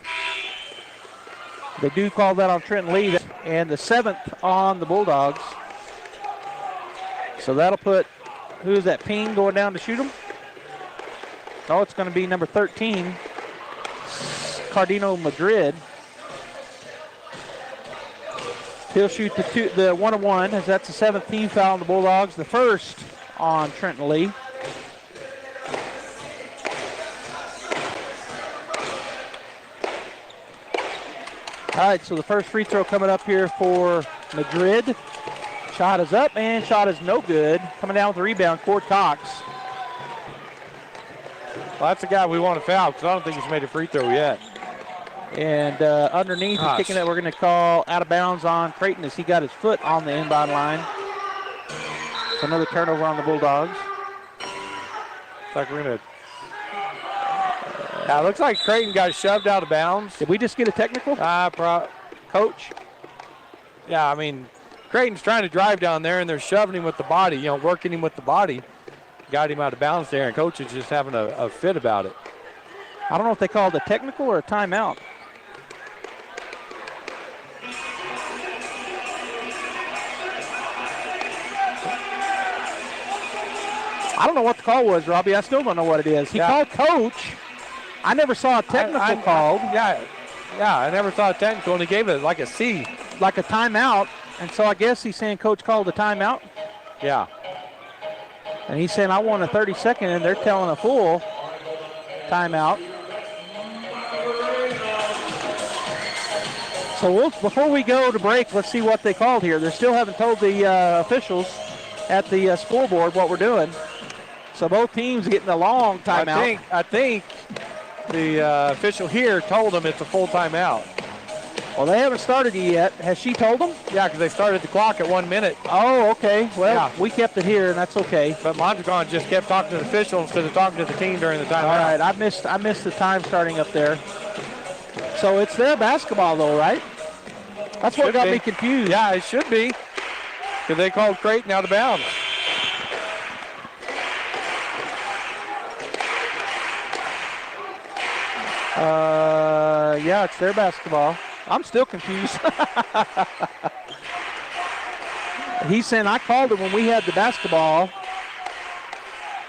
They do call that on Trenton Lee, and the 7th on the Bulldogs. So that'll put, who's that, Ping going down to shoot him? Oh, it's going to be number 13, Cardino Madrid. He'll shoot the 1-on-1, as that's the 7th team foul on the Bulldogs, the first on Trenton Lee. All right, so the first free throw coming up here for Madrid. Shot is up, and shot is no good. Coming down with the rebound, Cord Cox. Well, that's the guy we want to foul because I don't think he's made a free throw yet. And underneath, he's kicking that we're going to call out of bounds on Creighton as he got his foot on the inbound line. So another turnover on the Bulldogs. Looks like we're going to. It looks like Creighton got shoved out of bounds. Did we just get a technical? Coach? Yeah, I mean, Creighton's trying to drive down there, and they're shoving him with the body, working him with the body. Got him out of bounds there, and Coach is just having a fit about it. I don't know if they called a technical or a timeout. I don't know what the call was, Robbie. I still don't know what it is. He called Coach. I never saw a technical called. Yeah, I never saw a technical, and he gave it like a C. Like a timeout. And so I guess he's saying Coach called a timeout. Yeah. And he's saying, I want a 30-second, and they're telling a full timeout. So before we go to break, let's see what they called here. They still haven't told the officials at the scoreboard what we're doing. So both teams are getting a long timeout. I think the official here told them it's a full timeout. Well, they haven't started it yet. Has she told them? Yeah, because they started the clock at 1 minute. Oh, okay. Well, we kept it here, and that's okay. But Mondragon just kept talking to the official instead of talking to the team during the timeout. All right, I missed the time starting up there. So it's their basketball, though, right? That's what got me confused. Yeah, it should be. Because they called Creighton out of bounds. Yeah, it's their basketball. I'm still confused. He's saying I called it when we had the basketball.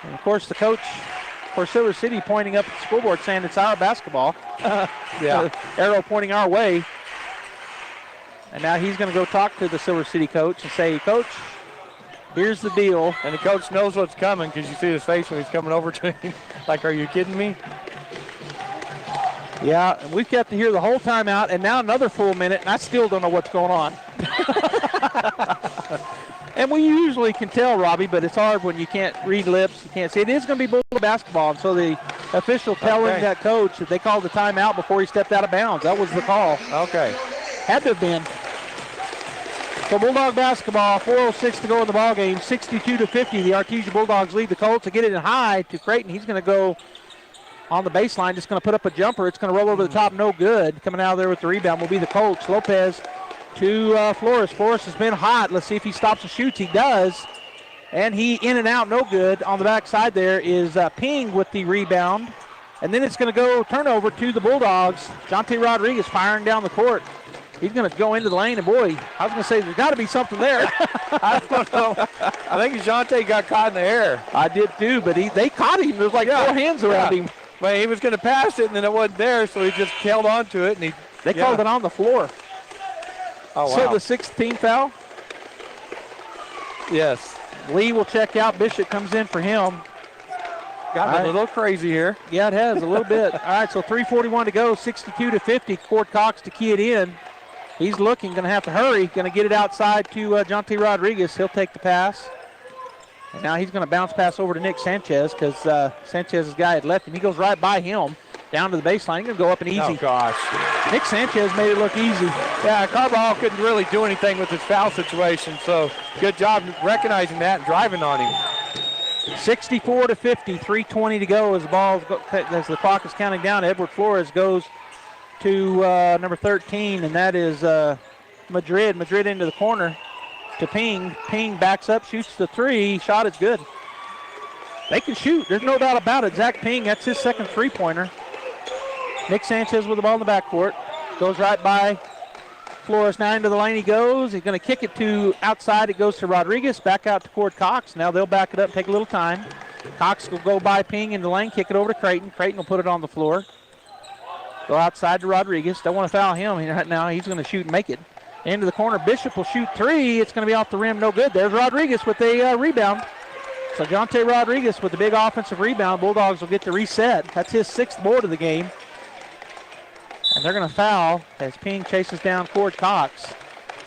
And, of course, the coach for Silver City pointing up at the scoreboard saying it's our basketball. Yeah. Arrow pointing our way. And now he's going to go talk to the Silver City coach and say, Coach, here's the deal. And the coach knows what's coming because you see his face when he's coming over to him. Like, are you kidding me? Yeah, and we've got to hear the whole timeout, and now another full minute, and I still don't know what's going on. And we usually can tell, Robbie, but it's hard when you can't read lips, you can't see. It is going to be Bulldog basketball, and so the official telling that coach that they called the timeout before he stepped out of bounds. That was the call. Okay. Had to have been. So Bulldog basketball, 4:06 to go in the ball game, 62-50. The Artesia Bulldogs lead the Colts to get it in high to Creighton. He's going to go on the baseline, just going to put up a jumper. It's going to roll over the top, no good. Coming out of there with the rebound will be the Colts. Lopez to Flores. Flores has been hot. Let's see if he stops and shoots. He does. And he in and out, no good. On the backside there is Ping with the rebound. And then it's going to go turnover to the Bulldogs. Jonte Rodriguez firing down the court. He's going to go into the lane, and boy, I was going to say there's got to be something there. I don't know. I think Jonte got caught in the air. I did too, but they caught him. There's like four hands around him. Well, he was going to pass it, and then it wasn't there, so he just held on to it. And they called it on the floor. Oh, wow. So the 16th foul? Yes. Lee will check out. Bishop comes in for him. Got a little crazy here. Yeah, it has a little bit. All right, so 3:41 to go, 62-50. Cord Cox to key it in. He's looking, going to have to hurry. Going to get it outside to Jonte Rodriguez. He'll take the pass. And now he's going to bounce pass over to Nick Sanchez because Sanchez's guy had left him. He goes right by him down to the baseline. He's going to go up and easy. Oh, gosh. Nick Sanchez made it look easy. Yeah, Carbajal couldn't really do anything with his foul situation, so good job recognizing that and driving on him. 64-50, 3:20 to go as as the clock is counting down. Edward Flores goes to number 13, and that is Madrid. Madrid into the corner to Ping. Ping backs up, shoots the three. Shot is good. They can shoot. There's no doubt about it. Zach Ping, that's his second three-pointer. Nick Sanchez with the ball in the backcourt. Goes right by Flores. Now into the lane he goes. He's going to kick it to outside. It goes to Rodriguez. Back out to Cord Cox. Now they'll back it up, take a little time. Cox will go by Ping in the lane, kick it over to Creighton. Creighton will put it on the floor. Go outside to Rodriguez. Don't want to foul him right now. He's going to shoot and make it. Into the corner. Bishop will shoot three. It's going to be off the rim. No good. There's Rodriguez with a rebound. So Jonte Rodriguez with the big offensive rebound. Bulldogs will get the reset. That's his sixth board of the game. And they're going to foul as Ping chases down Cord Cox.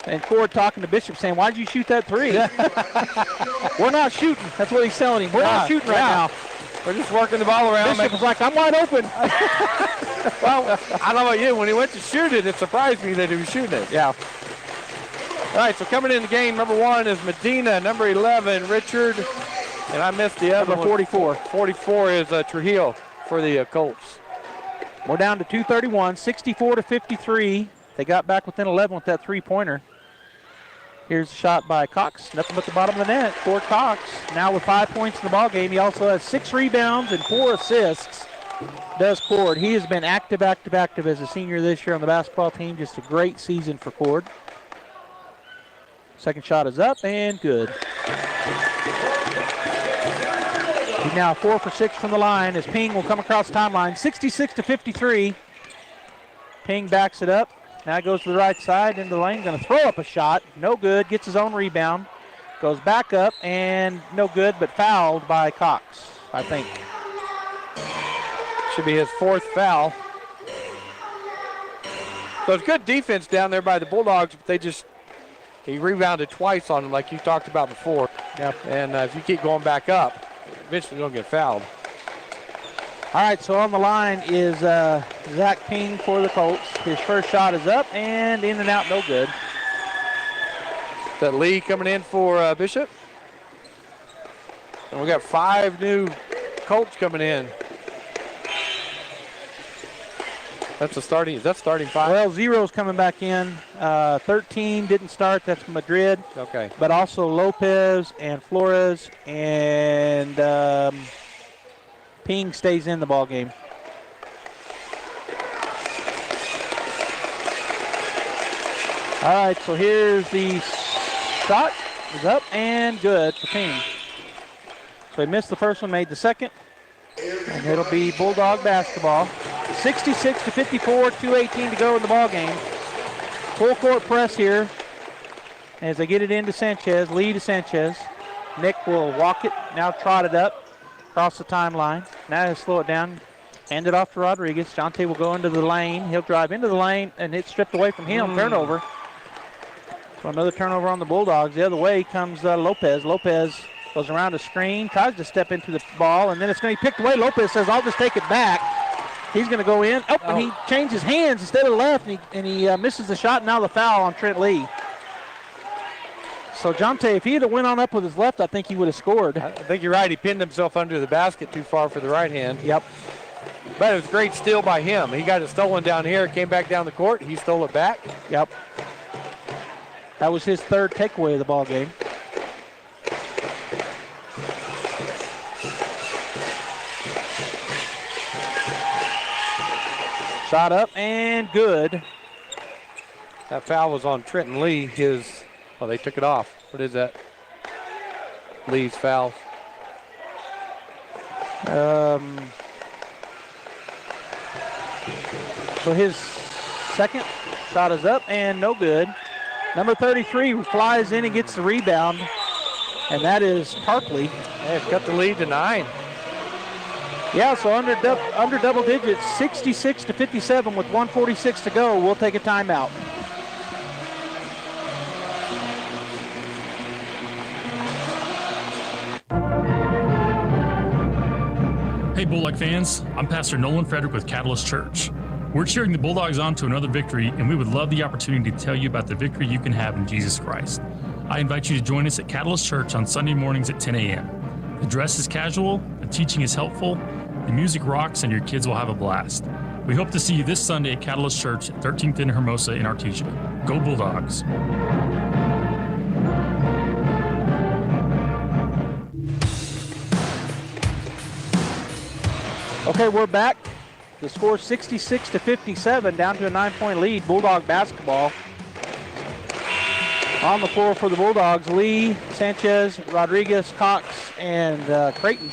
And Cord talking to Bishop saying, why'd you shoot that three? We're not shooting. That's what he's telling him. We're not shooting right now. We're just working the ball around. Bishop was like, I'm wide open. Well, I don't know about you. When he went to shoot it, it surprised me that he was shooting it. Yeah. All right, so coming in the game, number 1 is Medina, number 11, Richard, and I missed the other number 44. 44 is Trujillo for the Colts. We're down to 2:31, 64-53. They got back within 11 with that three-pointer. Here's a shot by Cox. Nothing but the bottom of the net for Cox. Now with 5 points in the ballgame. He also has 6 rebounds and 4 assists. Does Cord. He has been active as a senior this year on the basketball team. Just a great season for Cord. Second shot is up and good. He's now 4 for 6 from the line as Ping will come across the timeline. 66-53. Ping backs it up. Now goes to the right side into the lane. Going to throw up a shot. No good. Gets his own rebound. Goes back up and no good, but fouled by Cox, I think. Should be his 4th foul. So it's good defense down there by the Bulldogs, but he rebounded twice on him like you talked about before. Yep. And if you keep going back up, eventually you're going to get fouled. All right, so on the line is Zach Ping for the Colts. His first shot is up and in and out, no good. Is that Lee coming in for Bishop? And we got 5 new Colts coming in. That's starting 5? Well, 0's coming back in. 13 didn't start. That's Madrid. Okay. But also Lopez and Flores and Ping stays in the ball game. All right, so here's the shot. Is up and good for Ping. So he missed the first one, made the second. And it'll be Bulldog basketball. 66-54, 2:18 to go in the ball game. Full court press here as they get it into Sanchez, Lee to Sanchez. Nick will walk it, now trot it up across the timeline. Now he'll slow it down, hand it off to Rodriguez. Jonte will go into the lane. He'll drive into the lane, and it's stripped away from him. Turnover. So another turnover on the Bulldogs. The other way comes Lopez. Lopez goes around a screen, tries to step into the ball, and then it's going to be picked away. Lopez says, I'll just take it back. He's going to go in. And he changes hands instead of the left, and he misses the shot. Now the foul on Trent Lee. So Jonte, if he had went on up with his left, I think he would have scored. I think you're right. He pinned himself under the basket too far for the right hand. Yep. But it was a great steal by him. He got it stolen down here, came back down the court. He stole it back. Yep. That was his third takeaway of the ball game. Shot up and good. That foul was on Trenton Lee. They took it off. What is that? Lee's foul. So his second shot is up and no good. Number 33 flies in and gets the rebound, and that is Tarpley. They've cut the lead to 9. Yeah, so under double digits, 66-57 with 1:46 to go. We'll take a timeout. Hey Bulldog fans, I'm Pastor Nolan Frederick with Catalyst Church. We're cheering the Bulldogs on to another victory, and we would love the opportunity to tell you about the victory you can have in Jesus Christ. I invite you to join us at Catalyst Church on Sunday mornings at 10 a.m. The dress is casual, the teaching is helpful, the music rocks, and your kids will have a blast. We hope to see you this Sunday at Catalyst Church at 13th and Hermosa in Artesia. Go Bulldogs! Okay, we're back. The score 66-57, down to a 9-point lead. Bulldog basketball. On the floor for the Bulldogs, Lee, Sanchez, Rodriguez, Cox, and Creighton.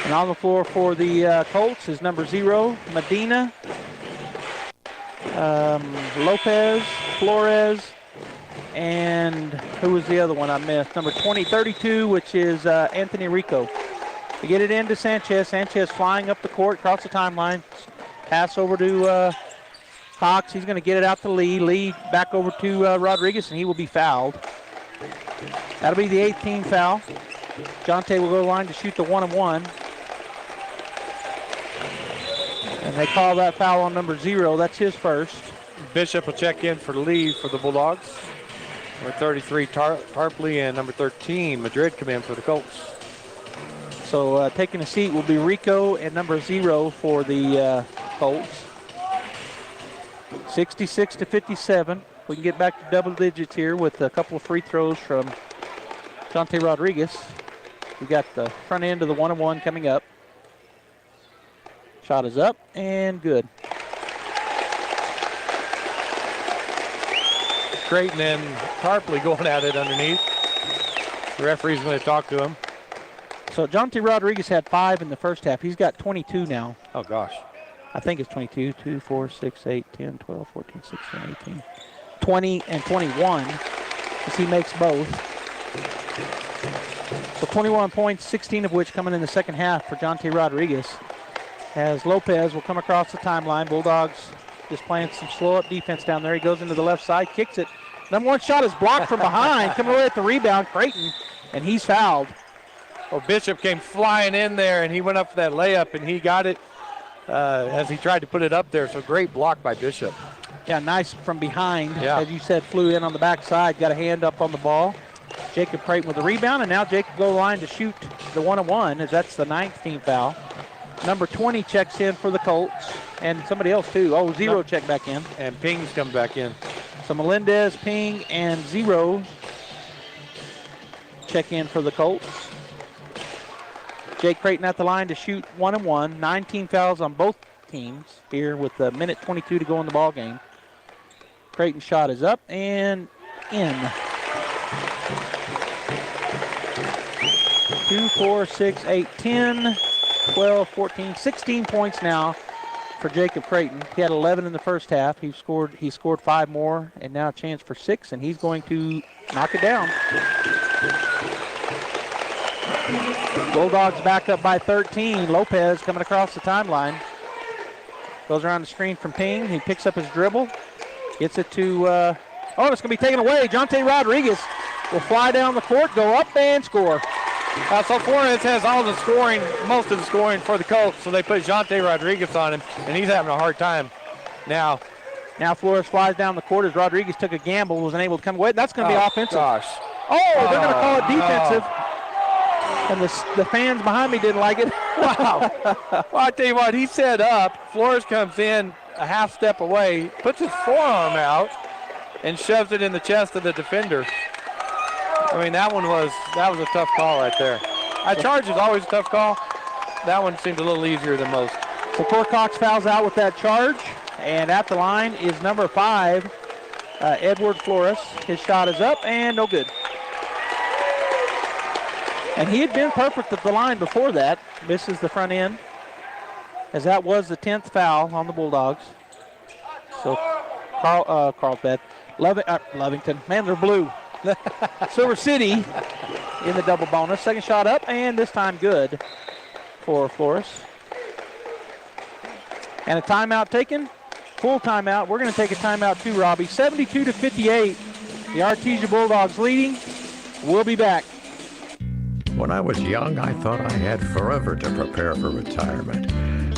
And on the floor for the Colts is number 0, Medina, Lopez, Flores, and who was the other one I missed? Number 32, which is Anthony Rico. We get it into Sanchez. Sanchez flying up the court, across the timeline. Pass over to Cox. He's going to get it out to Lee. Lee back over to Rodriguez, and he will be fouled. That'll be the 8th team foul. Jonte will go to the line to shoot the 1-and-1. And they call that foul on number 0. That's his first. Bishop will check in for Lee for the Bulldogs. Number 33, Tarpley, and number 13, Madrid, come in for the Colts. So taking a seat will be Rico and number 0 for the Colts. 66-57. We can get back to double digits here with a couple of free throws from Jonte Rodriguez. We got the front end of the 1-and-1 coming up. Shot is up and good. Creighton and Tarpley going at it underneath. The referee's going to talk to him. So Jonte Rodriguez had 5 in the first half. He's got 22 now. Oh, gosh. I think it's 22, 2, 4, 6, 8, 10, 12, 14, 16, 18. 20 and 21 as he makes both. So 21 points, 16 of which coming in the second half for Jonte Rodriguez. As Lopez will come across the timeline. Bulldogs just playing some slow-up defense down there. He goes into the left side, kicks it. Number 1 shot is blocked from behind. Coming away at the rebound, Creighton, and he's fouled. Well, Bishop came flying in there, and he went up for that layup, and he got it as he tried to put it up there. So great block by Bishop. Yeah, nice from behind. Yeah. As you said, flew in on the backside, got a hand up on the ball. Jacob Creighton with the rebound, and now Jacob go to the line to shoot the 1-and-1, as that's the 9th team foul. Number 20 checks in for the Colts, and somebody else too. Oh, 0 check back in. And Ping's come back in. So Melendez, Ping, and 0 check in for the Colts. Jake Creighton at the line to shoot 1-and-1. 19 fouls on both teams here with a minute 22 to go in the ball game. Creighton's shot is up and in. 2, 4, 6, 8, 10, 12, 14, 16 points now for Jacob Creighton. He had 11 in the first half. He scored 5 more, and now a chance for 6, and he's going to knock it down. Bulldogs back up by 13. Lopez coming across the timeline. Goes around the screen from Ping. He picks up his dribble. Gets it to, it's going to be taken away. Jonte Rodriguez will fly down the court, go up and score. So Flores has all the scoring, most of the scoring for the Colts, so they put Jonte Rodriguez on him, and he's having a hard time now. Now Flores flies down the court as Rodriguez took a gamble, wasn't able to come away. That's going to be offensive. Gosh. They're going to call it defensive. And the fans behind me didn't like it. Wow. Well, I tell you what, he set up. Flores comes in a half step away, puts his forearm out, and shoves it in the chest of the defender. I mean, that was a tough call right there. A charge is always a tough call. That one seemed a little easier than most. So Cox fouls out with that charge, and at the line is number 5, Edward Flores. His shot is up and no good. And he had been perfect at the line before that. Misses the front end, as that was the 10th foul on the Bulldogs. So Carlsbad, Lovington, man, they're blue. Silver City in the double bonus. Second shot up, and this time good for Flores. And a timeout taken, full timeout. We're going to take a timeout too, Robbie. 72-58, the Artesia Bulldogs leading. We'll be back. When I was young, I thought I had forever to prepare for retirement.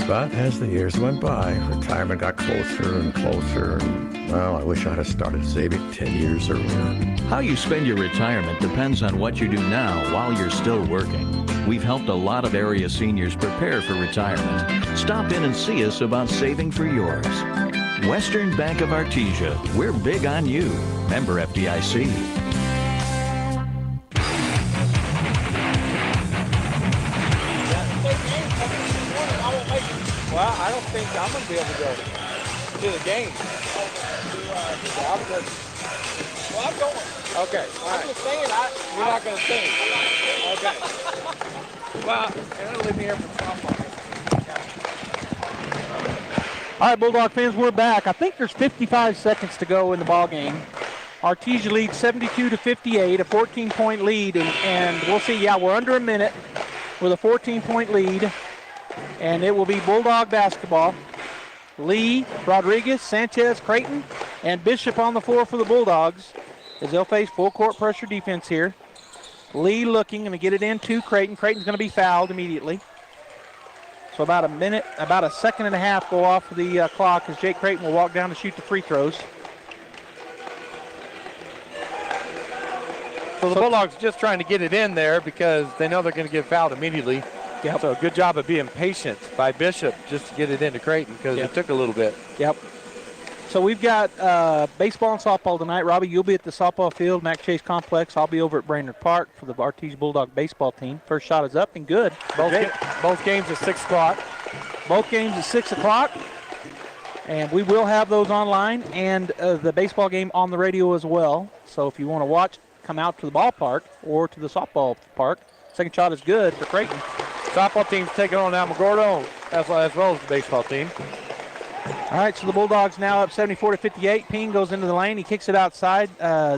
But as the years went by, retirement got closer and closer. And, well, I wish I'd have started saving 10 years earlier. How you spend your retirement depends on what you do now while you're still working. We've helped a lot of area seniors prepare for retirement. Stop in and see us about saving for yours. Western Bank of Artesia, we're big on you. Member FDIC. Well, I don't think I'm going to be able to go to the game. Well, I'm going. Okay. I'm just saying, you're not going to sing. Okay. Well, and it'll leave me here for softball. All right, Bulldog fans, we're back. I think there's 55 seconds to go in the ball game. Artesia leads 72-58, a 14-point lead, and we'll see. Yeah, we're under a minute with a 14-point lead. And it will be Bulldog basketball. Lee, Rodriguez, Sanchez, Creighton, and Bishop on the floor for the Bulldogs as they'll face full court pressure defense here. Lee looking, going to get it into Creighton. Creighton's going to be fouled immediately. So about a second and a half go off the clock as Jake Creighton will walk down to shoot the free throws. So the Bulldogs just trying to get it in there because they know they're going to get fouled immediately. Yep. So good job of being patient by Bishop just to get it into Creighton because it took a little bit. Yep. So we've got baseball and softball tonight. Robbie, you'll be at the softball field, Mac Chase Complex. I'll be over at Brainerd Park for the Artesia Bulldog baseball team. First shot is up and good. Both games at 6 o'clock. Both games at 6 o'clock. And we will have those online and the baseball game on the radio as well. So if you want to watch, come out to the ballpark or to the softball park. Second shot is good for Creighton. Softball team's taking on Alamogordo as well as the baseball team. All right, so the Bulldogs now up 74-58. Ping goes into the lane. He kicks it outside.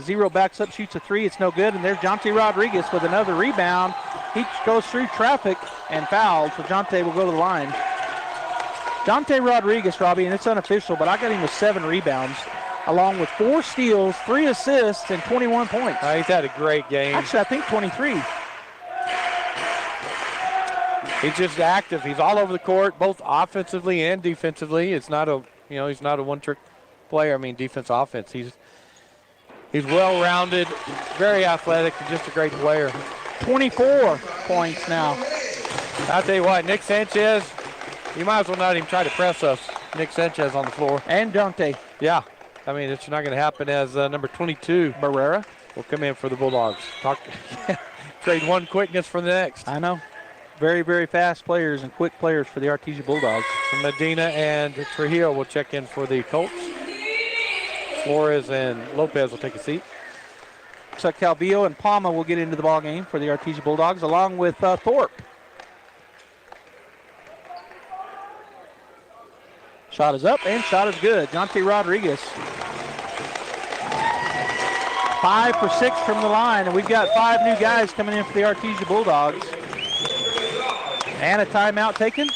Zero backs up, shoots a three. It's no good. And there's Jonte Rodriguez with another rebound. He goes through traffic and fouled, so Jonte will go to the line. Jonte Rodriguez, Robbie, and it's unofficial, but I got him with 7 rebounds, along with 4 steals, 3 assists, and 21 points. He's had a great game. Actually, I think 23. He's just active. He's all over the court, both offensively and defensively. It's not he's not a one-trick player. I mean, defense, offense. He's well-rounded, very athletic, and just a great player. 24 points now. I'll tell you what, Nick Sanchez, you might as well not even try to press us. Nick Sanchez on the floor. And Jonte. Yeah. I mean, it's not going to happen as number 22, Barrera, will come in for the Bulldogs. Trade one quickness for the next. I know. Very, very fast players and quick players for the Artesia Bulldogs. So Medina and Trujillo will check in for the Colts. Flores and Lopez will take a seat. So Calvillo and Palma will get into the ball game for the Artesia Bulldogs, along with Thorpe. Shot is up and shot is good. Jonte Rodriguez. 5 for 6 from the line, and we've got 5 new guys coming in for the Artesia Bulldogs. And a timeout taken.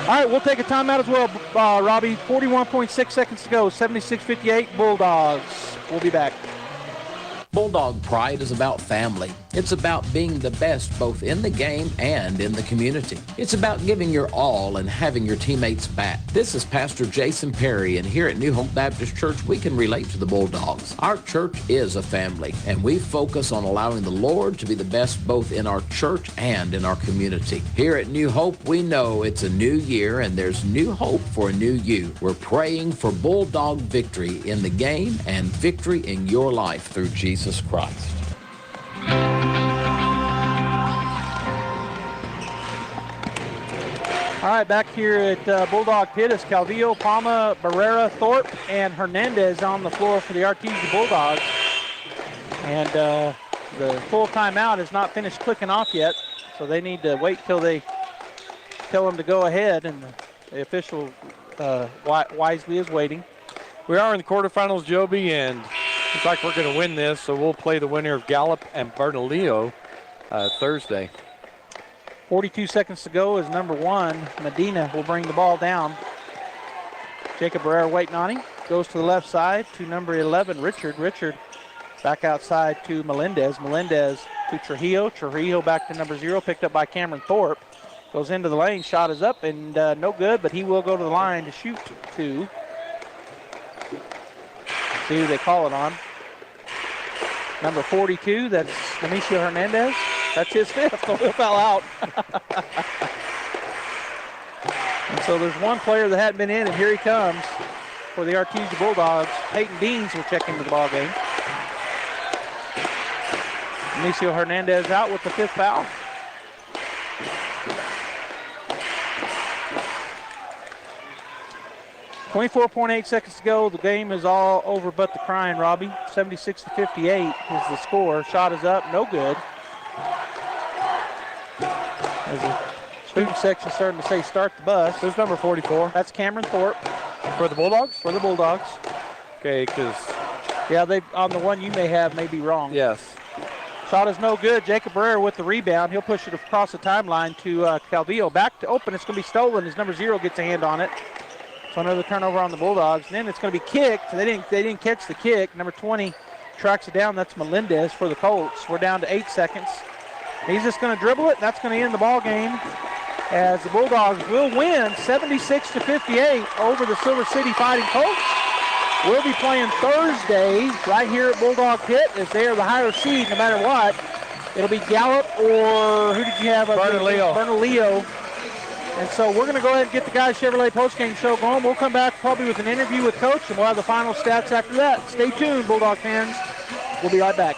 All right, we'll take a timeout as well, Robbie. 41.6 seconds to go. 76-58 Bulldogs. We'll be back. Bulldog Pride is about family. It's about being the best both in the game and in the community. It's about giving your all and having your teammates back. This is Pastor Jason Perry, and here at New Hope Baptist Church, we can relate to the Bulldogs. Our church is a family, and we focus on allowing the Lord to be the best both in our church and in our community. Here at New Hope, we know it's a new year, and there's new hope for a new you. We're praying for Bulldog victory in the game and victory in your life through Jesus Christ. All right, back here at Bulldog Pit is Calvillo, Palma, Barrera, Thorpe, and Hernandez on the floor for the Artesia Bulldogs. And the full timeout is not finished clicking off yet, so they need to wait till they tell them to go ahead, and the official wisely is waiting. We are in the quarterfinals, Joby, and looks like we're going to win this, so we'll play the winner of Gallup and Bernalillo Thursday. 42 seconds to go as number 1, Medina, will bring the ball down. Jacob Barrera waiting on him. Goes to the left side to number 11, Richard. Richard back outside to Melendez. Melendez to Trujillo. Trujillo back to number 0, picked up by Cameron Thorpe. Goes into the lane, shot is up and no good, but he will go to the line to shoot 2. See who they call it on. Number 42, that's Dionisio Hernandez. That's his 5th, so he'll foul out. And so there's one player that hadn't been in, and here he comes for the Artesia Bulldogs. Peyton Deans will check into the ball game. Dionisio Hernandez out with the 5th foul. .8 seconds to go. The game is all over but the crying, Robbie. 76-58 is the score. Shot is up, no good. As the student section starting to say start the bus. Who's number 44? That's Cameron Thorpe. For the Bulldogs? For the Bulldogs. Okay, because... Yeah, they on the one you may have may be wrong. Yes. Shot is no good. Jacob Barrera with the rebound. He'll push it across the timeline to Calvillo. Back to open. It's going to be stolen as number 0 gets a hand on it. So another turnover on the Bulldogs. And then it's going to be kicked. They didn't catch the kick. Number 20 tracks it down. That's Melendez for the Colts. We're down to 8 seconds. He's just going to dribble it. That's going to end the ball game as the Bulldogs will win 76-58 over the Silver City Fighting Colts. We'll be playing Thursday right here at Bulldog Pit as they are the higher seed no matter what. It'll be Gallup or who did you have? Bernalillo. And so we're going to go ahead and get the Guys Chevrolet postgame show going. We'll come back probably with an interview with Coach, and we'll have the final stats after that. Stay tuned, Bulldog fans. We'll be right back.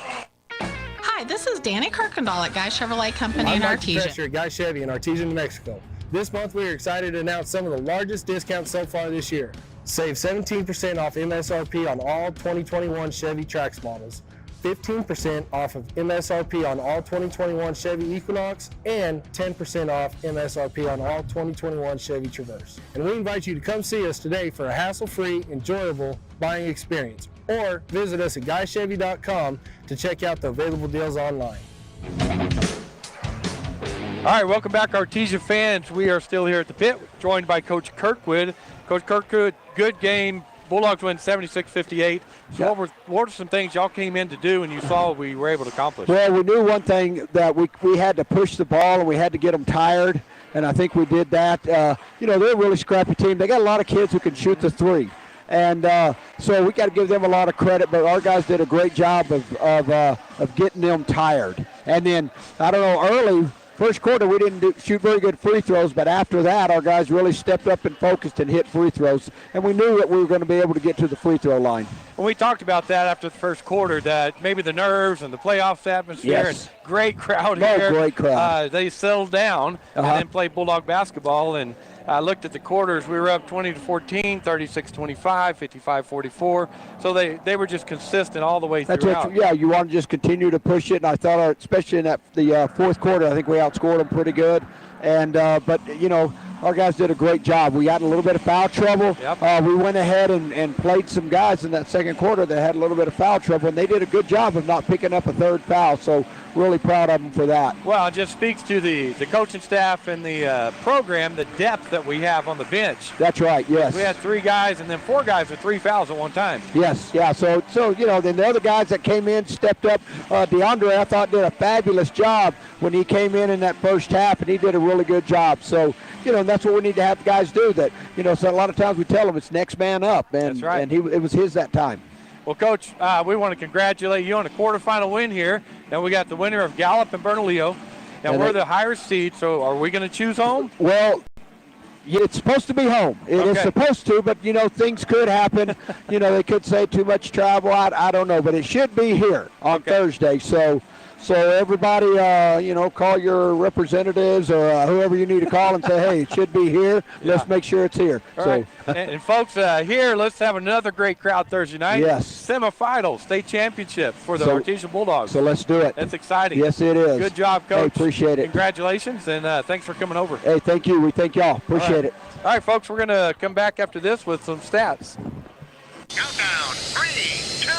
Hi, this is Danny Kirkendall at Guys Chevrolet Company in I'm Artesia. Professor at Guys Chevy in Artesia, New Mexico. This month we are excited to announce some of the largest discounts so far this year. Save 17% off MSRP on all 2021 Chevy Trax models, 15% off of MSRP on all 2021 Chevy Equinox, and 10% off MSRP on all 2021 Chevy Traverse. And we invite you to come see us today for a hassle-free, enjoyable buying experience. Or visit us at guychevy.com to check out the available deals online. All right, welcome back, Artesia fans. We are still here at the pit, joined by Coach Kirkwood. Coach Kirkwood, good game. Bulldogs win 76-58. So what were some things y'all came in to do and you saw we were able to accomplish? Well, we knew one thing, that we had to push the ball and we had to get them tired, and I think we did that. They're a really scrappy team. They got a lot of kids who can shoot the 3. And so we got to give them a lot of credit, but our guys did a great job of getting them tired. And then, I don't know, early, first quarter, we didn't shoot very good free throws, but after that, our guys really stepped up and focused and hit free throws. And we knew that we were going to be able to get to the free throw line. Well, we talked about that after the first quarter, that maybe the nerves and the playoffs atmosphere and great crowd here. Great crowd. They settled down and then played Bulldog basketball. And I looked at the quarters. We were up 20-14, 36-25, 55-44. So they were just consistent all the way throughout. Yeah, you want to just continue to push it. And I thought, especially in the fourth quarter, I think we outscored them pretty good. And but our guys did a great job. We got in a little bit of foul trouble. Yep. We went ahead and played some guys in that second quarter that had a little bit of foul trouble, and they did a good job of not picking up a third foul. So really proud of them for that. Well, it just speaks to the coaching staff and the program, the depth that we have on the bench. That's right, yes. We had 3 guys and then 4 guys with 3 fouls at one time. Yes, yeah. So then the other guys that came in stepped up. DeAndre, I thought, did a fabulous job when he came in that first half, and he did a really good job. So, and that's what we need to have the guys do. That, so a lot of times we tell them it's next man up, and that's right. And it was his that time. Well, Coach, we want to congratulate you on a quarterfinal win here. Now we got the winner of Gallup and Bernalillo. Now we're the higher seed, so are we going to choose home? Well, it's supposed to be home. It is supposed to, but, things could happen. They could say too much travel. I don't know, but it should be here on Thursday. So everybody, call your representatives or whoever you need to call and say, hey, it should be here. Let's make sure it's here. All right. And folks, here, let's have another great crowd Thursday night. Yes. Semifinals, state championship for the Artesia Bulldogs. So let's do it. That's exciting. Yes, it is. Good job, Coach. Hey, appreciate it. Congratulations, and thanks for coming over. Hey, thank you. We thank y'all. Appreciate it. All right, folks, we're going to come back after this with some stats. Countdown, 3, 2,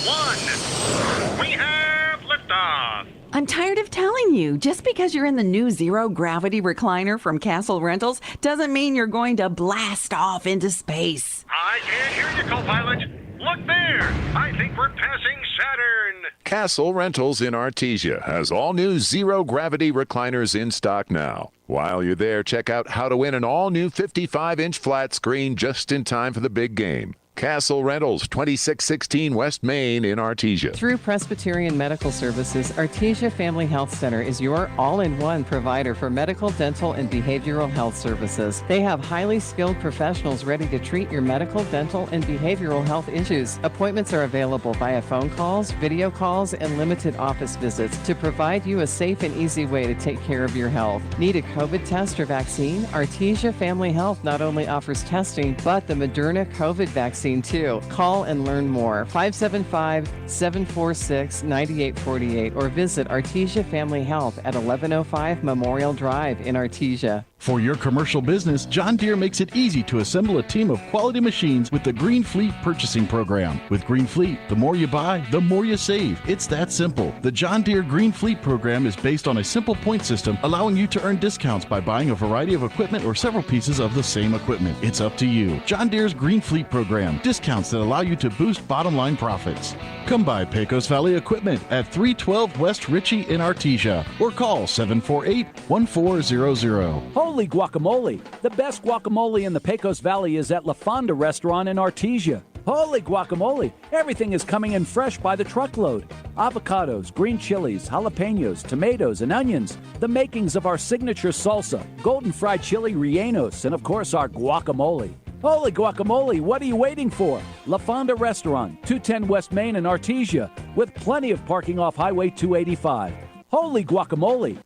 1. We have liftoff. I'm tired of telling you, just because you're in the new zero-gravity recliner from Castle Rentals doesn't mean you're going to blast off into space. I can't hear you, co-pilot. Look there. I think we're passing Saturn. Castle Rentals in Artesia has all new zero-gravity recliners in stock now. While you're there, check out how to win an all-new 55-inch flat screen just in time for the big game. Castle Rentals, 2616 West Main in Artesia. Through Presbyterian Medical Services, Artesia Family Health Center is your all-in-one provider for medical, dental, and behavioral health services. They have highly skilled professionals ready to treat your medical, dental, and behavioral health issues. Appointments are available via phone calls, video calls, and limited office visits to provide you a safe and easy way to take care of your health. Need a COVID test or vaccine? Artesia Family Health not only offers testing, but the Moderna COVID vaccine too. Call and learn more. 575-746-9848 or visit Artesia Family Health at 1105 Memorial Drive in Artesia. For your commercial business, John Deere makes it easy to assemble a team of quality machines with the Green Fleet purchasing program. With Green Fleet, the more you buy, the more you save. It's that simple. The John Deere Green Fleet program is based on a simple point system, allowing you to earn discounts by buying a variety of equipment or several pieces of the same equipment. It's up to you. John Deere's Green Fleet program. Discounts that allow you to boost bottom line profits. Come by Pecos Valley Equipment at 312 West Ritchie in Artesia or call 748-1400. Holy guacamole! The best guacamole in the Pecos Valley is at La Fonda Restaurant in Artesia. Holy guacamole! Everything is coming in fresh by the truckload. Avocados, green chilies, jalapenos, tomatoes, and onions. The makings of our signature salsa, golden fried chili rellenos, and of course our guacamole. Holy guacamole, what are you waiting for? La Fonda Restaurant, 210 West Main in Artesia, with plenty of parking off Highway 285. Holy guacamole!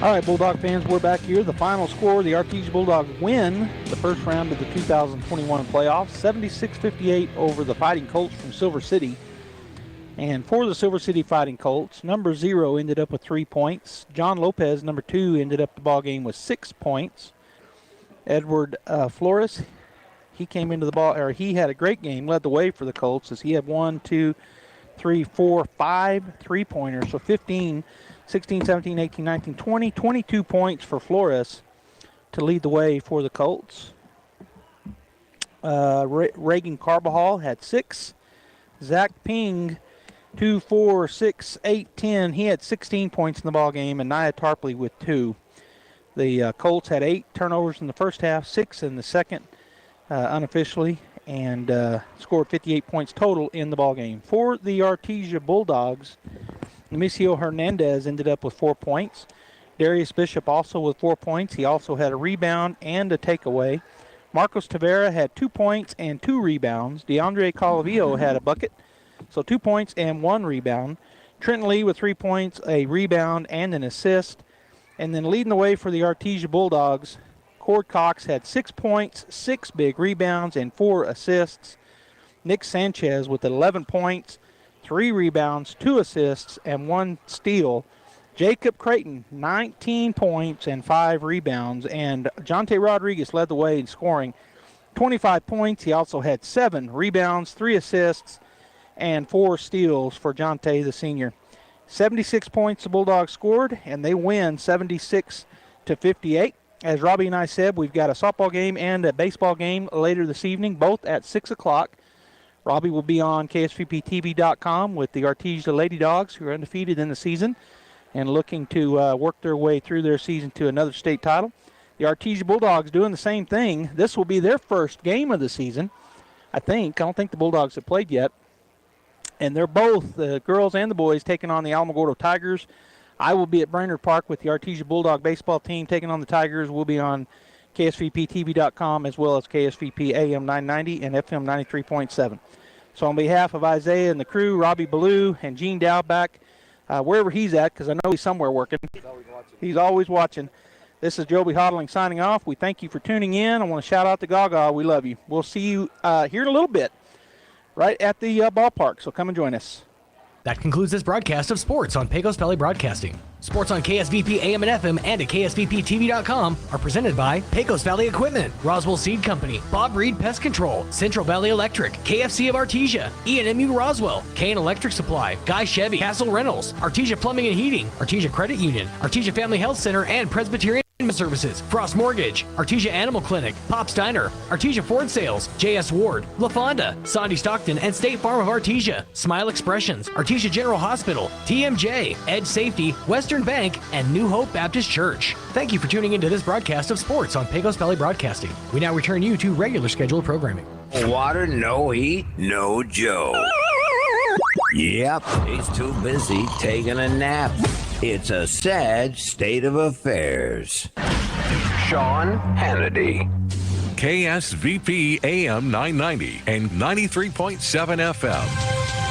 All right, Bulldog fans, we're back here. The final score, the Artesia Bulldogs win the first round of the 2021 playoffs, 76-58 over the Fighting Colts from Silver City. And for the Silver City Fighting Colts, number 0 ended up with 3 points. John Lopez, number 2, ended up the ball game with 6 points. Edward Flores, he came into the ball, or he had a great game, led the way for the Colts as he had 1, 2, 3, 4, 5 3-pointers. So 15, 16, 17, 18, 19, 20, 22 points for Flores to lead the way for the Colts. Reagan Carbajal had 6. Zach Ping, 2, 4, 6, 8, 10. He had 16 points in the ball game, and Nia Tarpley with 2. The Colts had 8 turnovers in the first half, 6 in the second, unofficially, and scored 58 points total in the ball game. For the Artesia Bulldogs, Nemesio Hernandez ended up with 4 points. Darius Bishop also with 4 points. He also had a rebound and a takeaway. Marcos Tavera had 2 points and 2 rebounds. DeAndre Calavillo had a bucket, so 2 points and 1 rebound. Trenton Lee with 3 points, a rebound, and an assist. And then leading the way for the Artesia Bulldogs, Cord Cox had 6 points, 6 big rebounds, and 4 assists. Nick Sanchez with 11 points, 3 rebounds, 2 assists, and 1 steal. Jacob Creighton, 19 points and 5 rebounds. And Jonte Rodriguez led the way in scoring 25 points. He also had 7 rebounds, 3 assists, and 4 steals for Jonte, the senior. 76 points the Bulldogs scored, and they win 76-58. As Robbie and I said, we've got a softball game and a baseball game later this evening, both at 6 o'clock. Robbie will be on KSVPTV.com with the Artesia Lady Dogs, who are undefeated in the season and looking to work their way through their season to another state title. The Artesia Bulldogs doing the same thing. This will be their first game of the season, I think. I don't think the Bulldogs have played yet. And they're both, the girls and the boys, taking on the Alamogordo Tigers. I will be at Brainerd Park with the Artesia Bulldog baseball team taking on the Tigers. We'll be on KSVPTV.com as well as KSVP AM 990 and FM 93.7. So on behalf of Isaiah and the crew, Robbie Ballou and Gene Dowback, wherever he's at, because I know he's somewhere working. He's always watching. This is Joby Hodling signing off. We thank you for tuning in. I want to shout out to Gaga. We love you. We'll see you here in a little bit right at the ballpark, so come and join us. That concludes this broadcast of sports on Pecos Valley Broadcasting. Sports on KSVP AM and FM and at KSVPTV.com are presented by Pecos Valley Equipment, Roswell Seed Company, Bob Reed Pest Control, Central Valley Electric, KFC of Artesia, E&MU Roswell, Kane Electric Supply, Guy Chevy, Castle Rentals, Artesia Plumbing and Heating, Artesia Credit Union, Artesia Family Health Center, and Presbyterian Services, Frost Mortgage, Artesia Animal Clinic, Pop's Diner, Artesia Ford Sales, JS Ward, La Fonda, Sandy Stockton, and State Farm of Artesia, Smile Expressions, Artesia General Hospital, TMJ, Edge Safety, Western Bank, and New Hope Baptist Church. Thank you for tuning into this broadcast of sports on Pecos Valley Broadcasting. We now return you to regular scheduled programming. Water, no heat, no Joe. Yep, he's too busy taking a nap. It's a sad state of affairs. Sean Hannity. KSVP AM 990 and 93.7 FM.